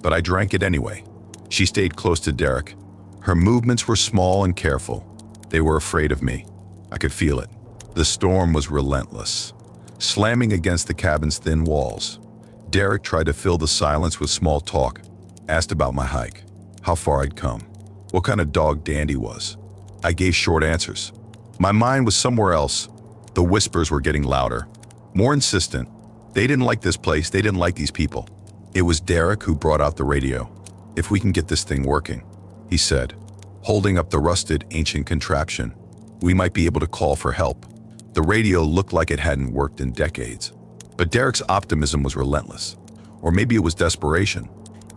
Speaker 1: but I drank it anyway. She stayed close to Derek. Her movements were small and careful. They were afraid of me. I could feel it. The storm was relentless, slamming against the cabin's thin walls. Derek tried to fill the silence with small talk, asked about my hike, how far I'd come, what kind of dog Dandy was. I gave short answers. My mind was somewhere else. The whispers were getting louder, more insistent. They didn't like this place, they didn't like these people. It was Derek who brought out the radio. "If we can get this thing working," he said, holding up the rusted, ancient contraption, "we might be able to call for help." The radio looked like it hadn't worked in decades. But Derek's optimism was relentless. Or maybe it was desperation.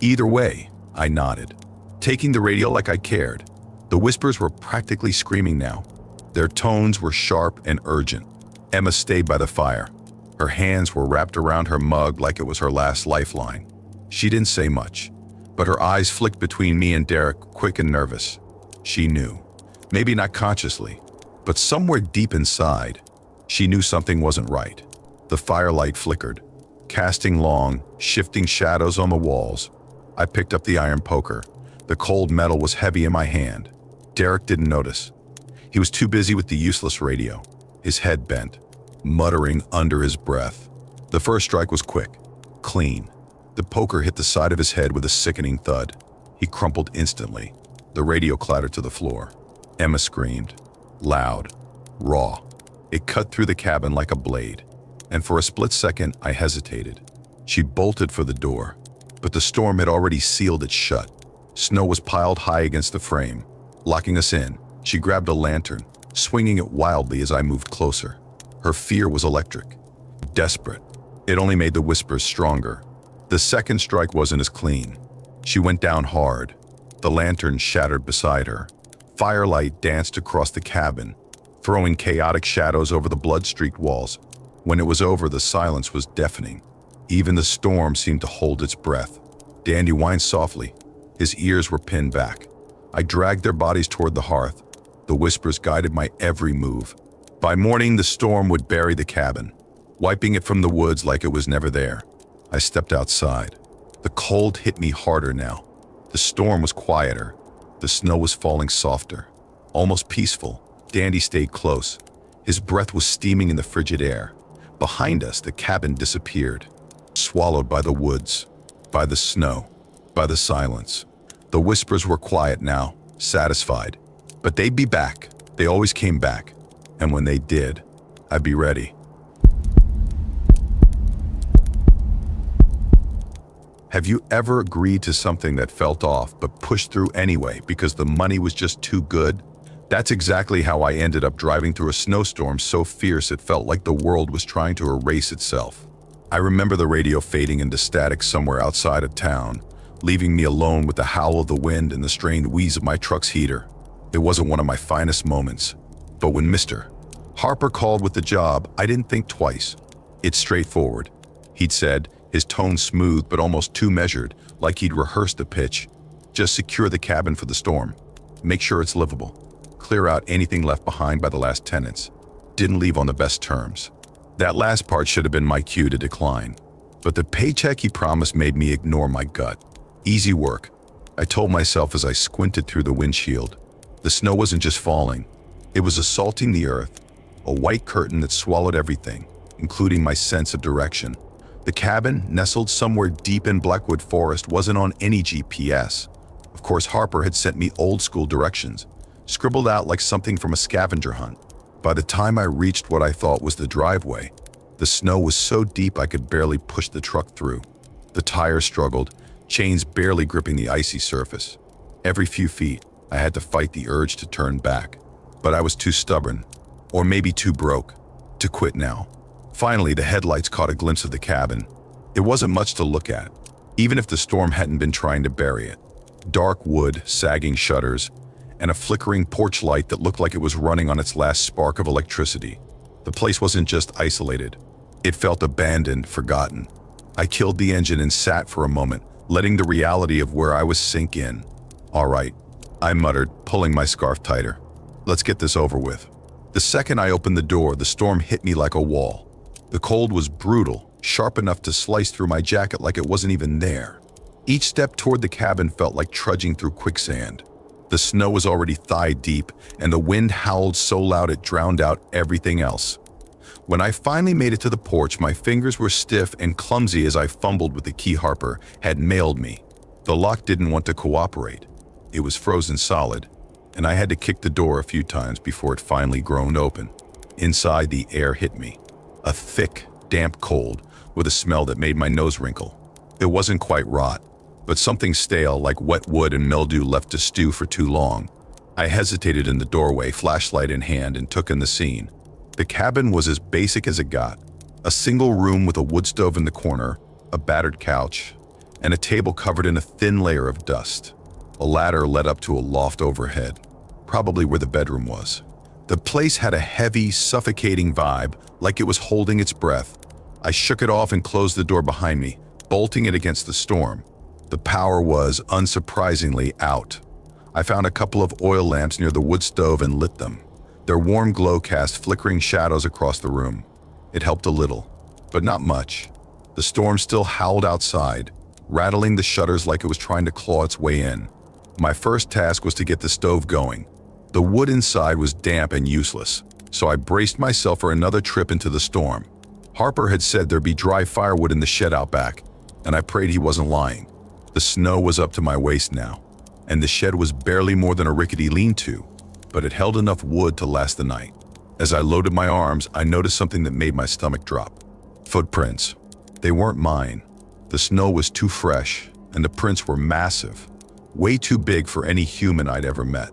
Speaker 1: Either way, I nodded, taking the radio like I cared. The whispers were practically screaming now. Their tones were sharp and urgent. Emma stayed by the fire. Her hands were wrapped around her mug like it was her last lifeline. She didn't say much, but her eyes flicked between me and Derek, quick and nervous. She knew. Maybe not consciously, but somewhere deep inside, she knew something wasn't right. The firelight flickered, casting long, shifting shadows on the walls. I picked up the iron poker. The cold metal was heavy in my hand. Derek didn't notice. He was too busy with the useless radio, his head bent, muttering under his breath. The first strike was quick, clean. The poker hit the side of his head with a sickening thud. He crumpled instantly. The radio clattered to the floor. Emma screamed, loud, raw. It cut through the cabin like a blade. And for a split second, I hesitated. She bolted for the door, but the storm had already sealed it shut. Snow was piled high against the frame, locking us in. She grabbed a lantern, swinging it wildly as I moved closer. Her fear was electric, desperate. It only made the whispers stronger. The second strike wasn't as clean. She went down hard. The lantern shattered beside her. Firelight danced across the cabin, throwing chaotic shadows over the blood-streaked walls. When it was over, the silence was deafening. Even the storm seemed to hold its breath. Dandy whined softly. His ears were pinned back. I dragged their bodies toward the hearth. The whispers guided my every move. By morning, the storm would bury the cabin, wiping it from the woods like it was never there. I stepped outside. The cold hit me harder now. The storm was quieter. The snow was falling softer, almost peaceful. Dandy stayed close. His breath was steaming in the frigid air. Behind us, the cabin disappeared, swallowed by the woods, by the snow, by the silence. The whispers were quiet now, satisfied. But they'd be back. They always came back. And when they did, I'd be ready. Have you ever agreed to something that felt off but pushed through anyway because the money was just too good? That's exactly how I ended up driving through a snowstorm so fierce it felt like the world was trying to erase itself. I remember the radio fading into static somewhere outside of town, leaving me alone with the howl of the wind and the strained wheeze of my truck's heater. It wasn't one of my finest moments. But when Mr. Harper called with the job, I didn't think twice. It's straightforward, he'd said, his tone smooth but almost too measured, like he'd rehearsed the pitch. Just secure the cabin for the storm. Make sure it's livable. Clear out anything left behind by the last tenants. Didn't leave on the best terms. That last part should have been my cue to decline. But the paycheck he promised made me ignore my gut. Easy work, I told myself as I squinted through the windshield. The snow wasn't just falling. It was assaulting the earth, a white curtain that swallowed everything, including my sense of direction. The cabin, nestled somewhere deep in Blackwood Forest, wasn't on any GPS. Of course, Harper had sent me old-school directions, scribbled out like something from a scavenger hunt. By the time I reached what I thought was the driveway, the snow was so deep I could barely push the truck through. The tires struggled, chains barely gripping the icy surface. Every few feet, I had to fight the urge to turn back. But I was too stubborn, or maybe too broke, to quit now. Finally, the headlights caught a glimpse of the cabin. It wasn't much to look at, even if the storm hadn't been trying to bury it. Dark wood, sagging shutters, and a flickering porch light that looked like it was running on its last spark of electricity. The place wasn't just isolated. It felt abandoned, forgotten. I killed the engine and sat for a moment, letting the reality of where I was sink in. All right, I muttered, pulling my scarf tighter. Let's get this over with. The second I opened the door, the storm hit me like a wall. The cold was brutal, sharp enough to slice through my jacket like it wasn't even there. Each step toward the cabin felt like trudging through quicksand. The snow was already thigh-deep, and the wind howled so loud it drowned out everything else. When I finally made it to the porch, my fingers were stiff and clumsy as I fumbled with the key Harper had mailed me. The lock didn't want to cooperate. It was frozen solid, and I had to kick the door a few times before it finally groaned open. Inside, the air hit me. A thick, damp cold with a smell that made my nose wrinkle. It wasn't quite rot, but something stale like wet wood and mildew left to stew for too long. I hesitated in the doorway, flashlight in hand, and took in the scene. The cabin was as basic as it got. A single room with a wood stove in the corner, a battered couch, and a table covered in a thin layer of dust. A ladder led up to a loft overhead, probably where the bedroom was. The place had a heavy, suffocating vibe, like it was holding its breath. I shook it off and closed the door behind me, bolting it against the storm. The power was, unsurprisingly, out. I found a couple of oil lamps near the wood stove and lit them. Their warm glow cast flickering shadows across the room. It helped a little, but not much. The storm still howled outside, rattling the shutters like it was trying to claw its way in. My first task was to get the stove going. The wood inside was damp and useless, so I braced myself for another trip into the storm. Harper had said there'd be dry firewood in the shed out back, and I prayed he wasn't lying. The snow was up to my waist now, and the shed was barely more than a rickety lean-to, but it held enough wood to last the night. As I loaded my arms, I noticed something that made my stomach drop. Footprints. They weren't mine. The snow was too fresh, and the prints were massive, way too big for any human I'd ever met.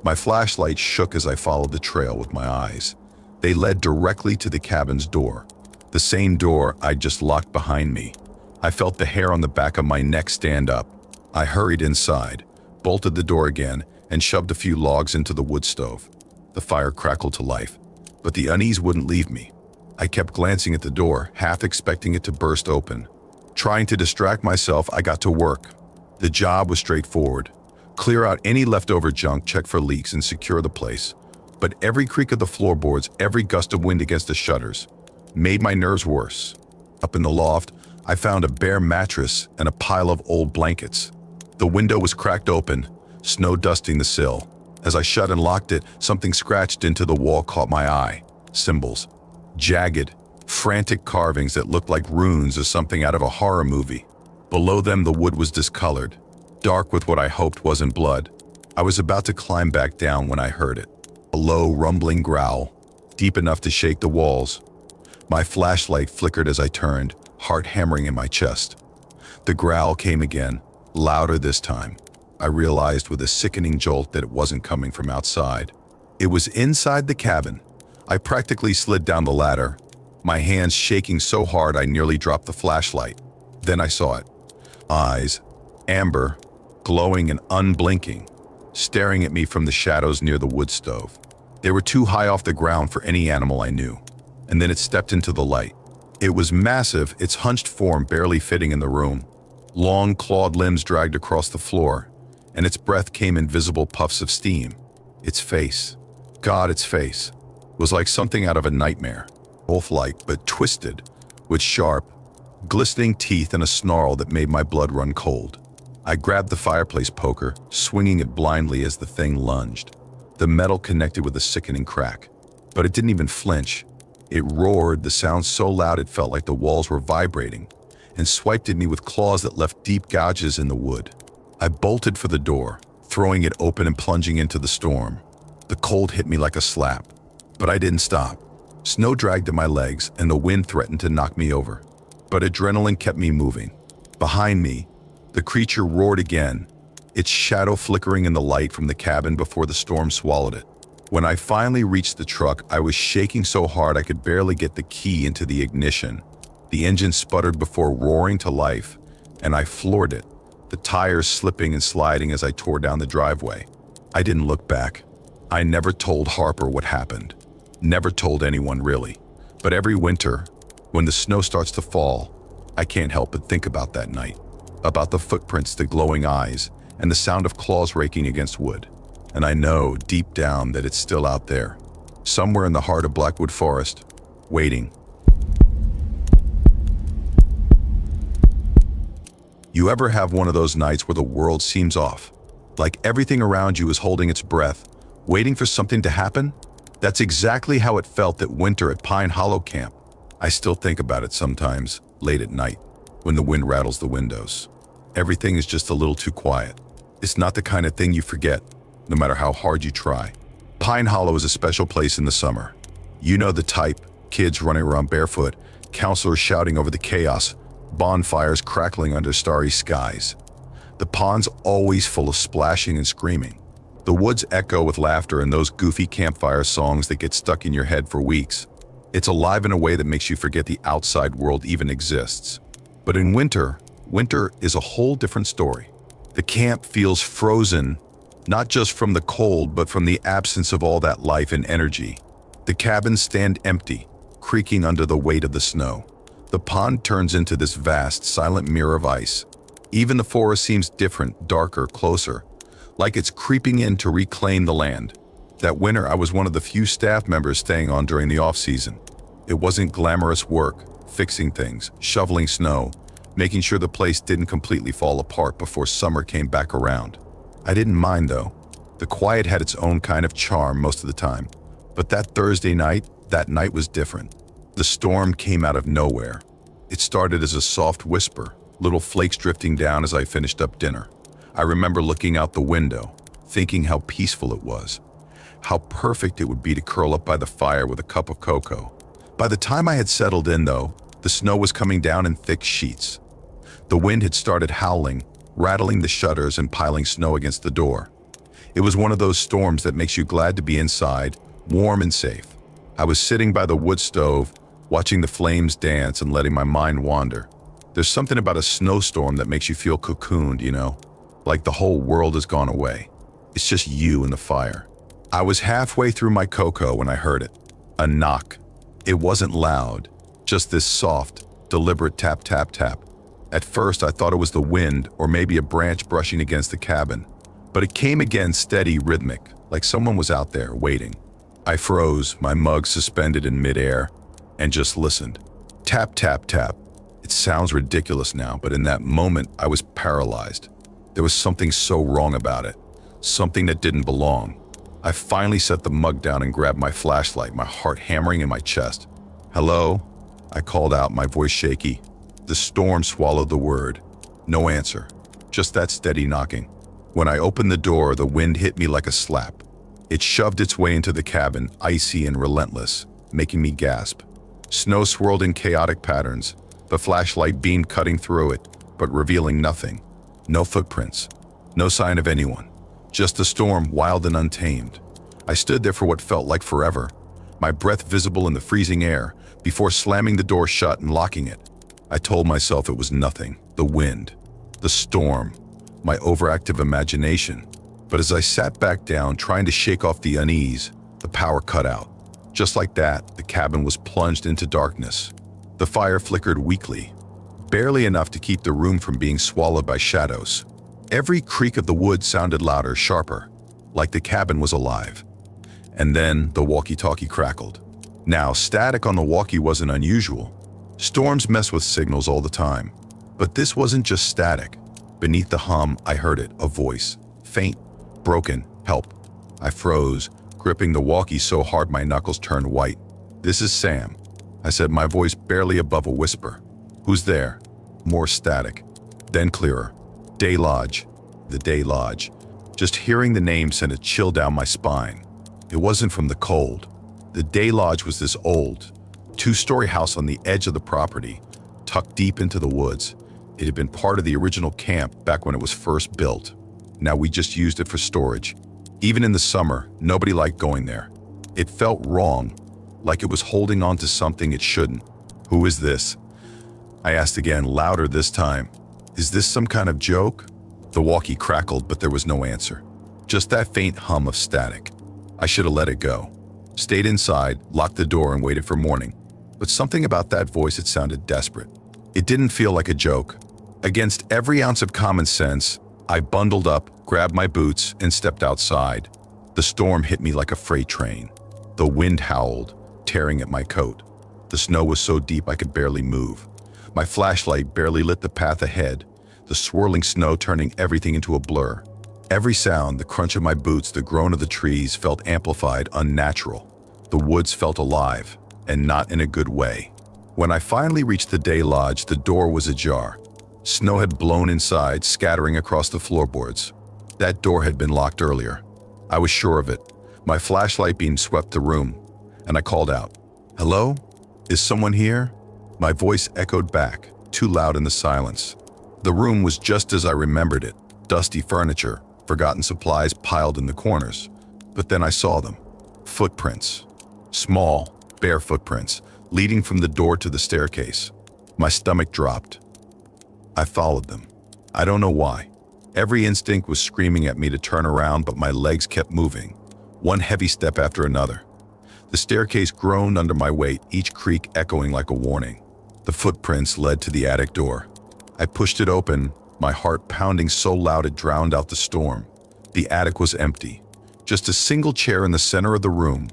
Speaker 1: My flashlight shook as I followed the trail with my eyes. They led directly to the cabin's door, the same door I'd just locked behind me. I felt the hair on the back of my neck stand up. I hurried inside, bolted the door again, and shoved a few logs into the wood stove. The fire crackled to life, but the unease wouldn't leave me. I kept glancing at the door, half expecting it to burst open. Trying to distract myself, I got to work. The job was straightforward. Clear out any leftover junk, check for leaks, and secure the place. But every creak of the floorboards, every gust of wind against the shutters, made my nerves worse. Up in the loft, I found a bare mattress and a pile of old blankets. The window was cracked open, snow dusting the sill. As I shut and locked it, something scratched into the wall caught my eye. Symbols. Jagged, frantic carvings that looked like runes or something out of a horror movie. Below them, the wood was discolored, dark with what I hoped wasn't blood. I was about to climb back down when I heard it. A low, rumbling growl, deep enough to shake the walls. My flashlight flickered as I turned, heart hammering in my chest. The growl came again, louder this time. I realized with a sickening jolt that it wasn't coming from outside. It was inside the cabin. I practically slid down the ladder, my hands shaking so hard I nearly dropped the flashlight. Then I saw it. Eyes, amber, glowing and unblinking, staring at me from the shadows near the wood stove. They were too high off the ground for any animal I knew. And then it stepped into the light. It was massive, its hunched form barely fitting in the room. Long, clawed limbs dragged across the floor, and its breath came in visible puffs of steam. Its face, God, its face, was like something out of a nightmare. Wolf-like, but twisted, with sharp, glistening teeth and a snarl that made my blood run cold. I grabbed the fireplace poker, swinging it blindly as the thing lunged. The metal connected with a sickening crack, but it didn't even flinch. It roared, the sound so loud it felt like the walls were vibrating, and swiped at me with claws that left deep gouges in the wood. I bolted for the door, throwing it open and plunging into the storm. The cold hit me like a slap, but I didn't stop. Snow dragged at my legs, and the wind threatened to knock me over. But adrenaline kept me moving. Behind me, the creature roared again, its shadow flickering in the light from the cabin before the storm swallowed it. When I finally reached the truck, I was shaking so hard I could barely get the key into the ignition. The engine sputtered before roaring to life, and I floored it, the tires slipping and sliding as I tore down the driveway. I didn't look back. I never told Harper what happened. Never told anyone really. But every winter, when the snow starts to fall, I can't help but think about that night. About the footprints, the glowing eyes, and the sound of claws raking against wood. And I know deep down that it's still out there, somewhere in the heart of Blackwood Forest, waiting. You ever have one of those nights where the world seems off? Like everything around you is holding its breath, waiting for something to happen? That's exactly how it felt that winter at Pine Hollow Camp. I still think about it sometimes, late at night, when the wind rattles the windows. Everything is just a little too quiet. It's not the kind of thing you forget, no matter how hard you try. Pine Hollow is a special place in the summer. You know the type, kids running around barefoot, counselors shouting over the chaos, bonfires crackling under starry skies. The pond's always full of splashing and screaming. The woods echo with laughter and those goofy campfire songs that get stuck in your head for weeks. It's alive in a way that makes you forget the outside world even exists. But in winter is a whole different story. The camp feels frozen, not just from the cold, but from the absence of all that life and energy. The cabins stand empty, creaking under the weight of the snow. The pond turns into this vast, silent mirror of ice. Even the forest seems different, darker, closer, like it's creeping in to reclaim the land. That winter, I was one of the few staff members staying on during the off-season. It wasn't glamorous work, fixing things, shoveling snow, making sure the place didn't completely fall apart before summer came back around. I didn't mind though. The quiet had its own kind of charm most of the time. But that Thursday night, that night was different. The storm came out of nowhere. It started as a soft whisper, little flakes drifting down as I finished up dinner. I remember looking out the window, thinking how peaceful it was, how perfect it would be to curl up by the fire with a cup of cocoa. By the time I had settled in though, the snow was coming down in thick sheets. The wind had started howling, rattling the shutters and piling snow against the door. It was one of those storms that makes you glad to be inside, warm and safe. I was sitting by the wood stove, watching the flames dance and letting my mind wander. There's something about a snowstorm that makes you feel cocooned, like the whole world has gone away. It's just you and the fire. I was halfway through my cocoa when I heard it. A knock. It wasn't loud, just this soft, deliberate tap, tap, tap. At first, I thought it was the wind or maybe a branch brushing against the cabin. But it came again steady, rhythmic, like someone was out there waiting. I froze, my mug suspended in midair, and just listened. Tap, tap, tap. It sounds ridiculous now, but in that moment, I was paralyzed. There was something so wrong about it, something that didn't belong. I finally set the mug down and grabbed my flashlight, my heart hammering in my chest. "Hello?" I called out, my voice shaky. The storm swallowed the word. No answer, just that steady knocking. When I opened the door, the wind hit me like a slap. It shoved its way into the cabin, icy and relentless, making me gasp. Snow swirled in chaotic patterns, the flashlight beam cutting through it, but revealing nothing. No footprints, no sign of anyone. Just the storm, wild and untamed. I stood there for what felt like forever, my breath visible in the freezing air, before slamming the door shut and locking it. I told myself it was nothing, the wind, the storm, my overactive imagination. But as I sat back down, trying to shake off the unease, the power cut out. Just like that, the cabin was plunged into darkness. The fire flickered weakly, barely enough to keep the room from being swallowed by shadows. Every creak of the wood sounded louder, sharper, like the cabin was alive. And then the walkie-talkie crackled. Now, static on the walkie wasn't unusual. Storms mess with signals all the time. But this wasn't just static. Beneath the hum, I heard it, a voice. Faint, broken, help. I froze, gripping the walkie so hard my knuckles turned white. "This is Sam," I said, my voice barely above a whisper. "Who's there?" More static, then clearer. "Day Lodge." The Day Lodge. Just hearing the name sent a chill down my spine. It wasn't from the cold. The Day Lodge was this old, two-story house on the edge of the property, tucked deep into the woods. It had been part of the original camp back when it was first built. Now we just used it for storage. Even in the summer, nobody liked going there. It felt wrong, like it was holding on to something it shouldn't. "Who is this?" I asked again, louder this time. "Is this some kind of joke?" The walkie crackled, but there was no answer. Just that faint hum of static. I should have let it go. Stayed inside, locked the door, and waited for morning. But something about that voice, it sounded desperate. It didn't feel like a joke. Against every ounce of common sense, I bundled up, grabbed my boots, and stepped outside. The storm hit me like a freight train. The wind howled, tearing at my coat. The snow was so deep I could barely move. My flashlight barely lit the path ahead, the swirling snow turning everything into a blur. Every sound, the crunch of my boots, the groan of the trees, felt amplified, unnatural. The woods felt alive, and not in a good way. When I finally reached the Day Lodge, the door was ajar. Snow had blown inside, scattering across the floorboards. That door had been locked earlier. I was sure of it. My flashlight beam swept the room, and I called out, "Hello? Is someone here?" My voice echoed back, too loud in the silence. The room was just as I remembered it. Dusty furniture, forgotten supplies piled in the corners. But then I saw them. Footprints. Small, bare footprints, leading from the door to the staircase. My stomach dropped. I followed them. I don't know why. Every instinct was screaming at me to turn around, but my legs kept moving, one heavy step after another. The staircase groaned under my weight, each creak echoing like a warning. The footprints led to the attic door. I pushed it open, my heart pounding so loud it drowned out the storm. The attic was empty. Just a single chair in the center of the room,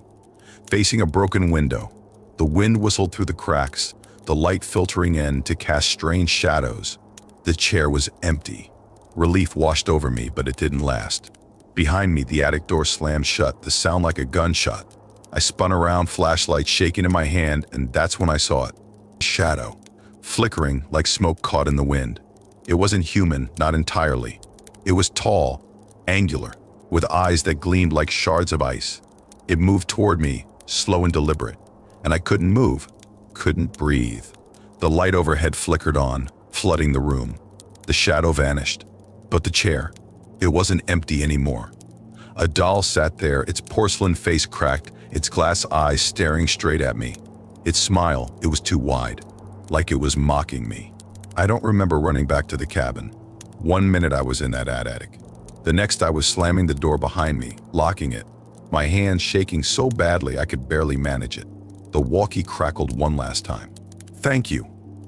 Speaker 1: facing a broken window. The wind whistled through the cracks, the light filtering in to cast strange shadows. The chair was empty. Relief washed over me, but it didn't last. Behind me, the attic door slammed shut, the sound like a gunshot. I spun around, flashlight shaking in my hand, and that's when I saw it. A shadow, flickering like smoke caught in the wind. It wasn't human, not entirely. It was tall, angular, with eyes that gleamed like shards of ice. It moved toward me, slow and deliberate, and I couldn't move, couldn't breathe. The light overhead flickered on, flooding the room. The shadow vanished, but the chair, it wasn't empty anymore. A doll sat there, its porcelain face cracked, its glass eyes staring straight at me. Its smile, it was too wide, like it was mocking me. I don't remember running back to the cabin. 1 minute I was in that attic. The next I was slamming the door behind me, locking it, my hands shaking so badly I could barely manage it. The walkie crackled one last time. Thank you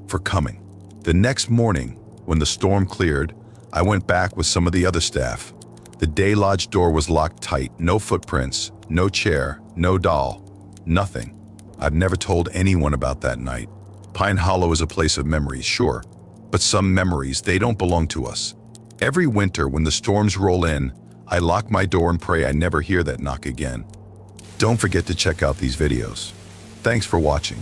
Speaker 1: for coming. The next morning, when the storm cleared, I went back with some of the other staff. The day lodge door was locked tight, no footprints, no chair, no doll, nothing. I've never told anyone about that night. Pine Hollow is a place of memories, sure, but some memories, they don't belong to us. Every winter when the storms roll in, I lock my door and pray I never hear that knock again. Don't forget to check out these videos. Thanks for watching.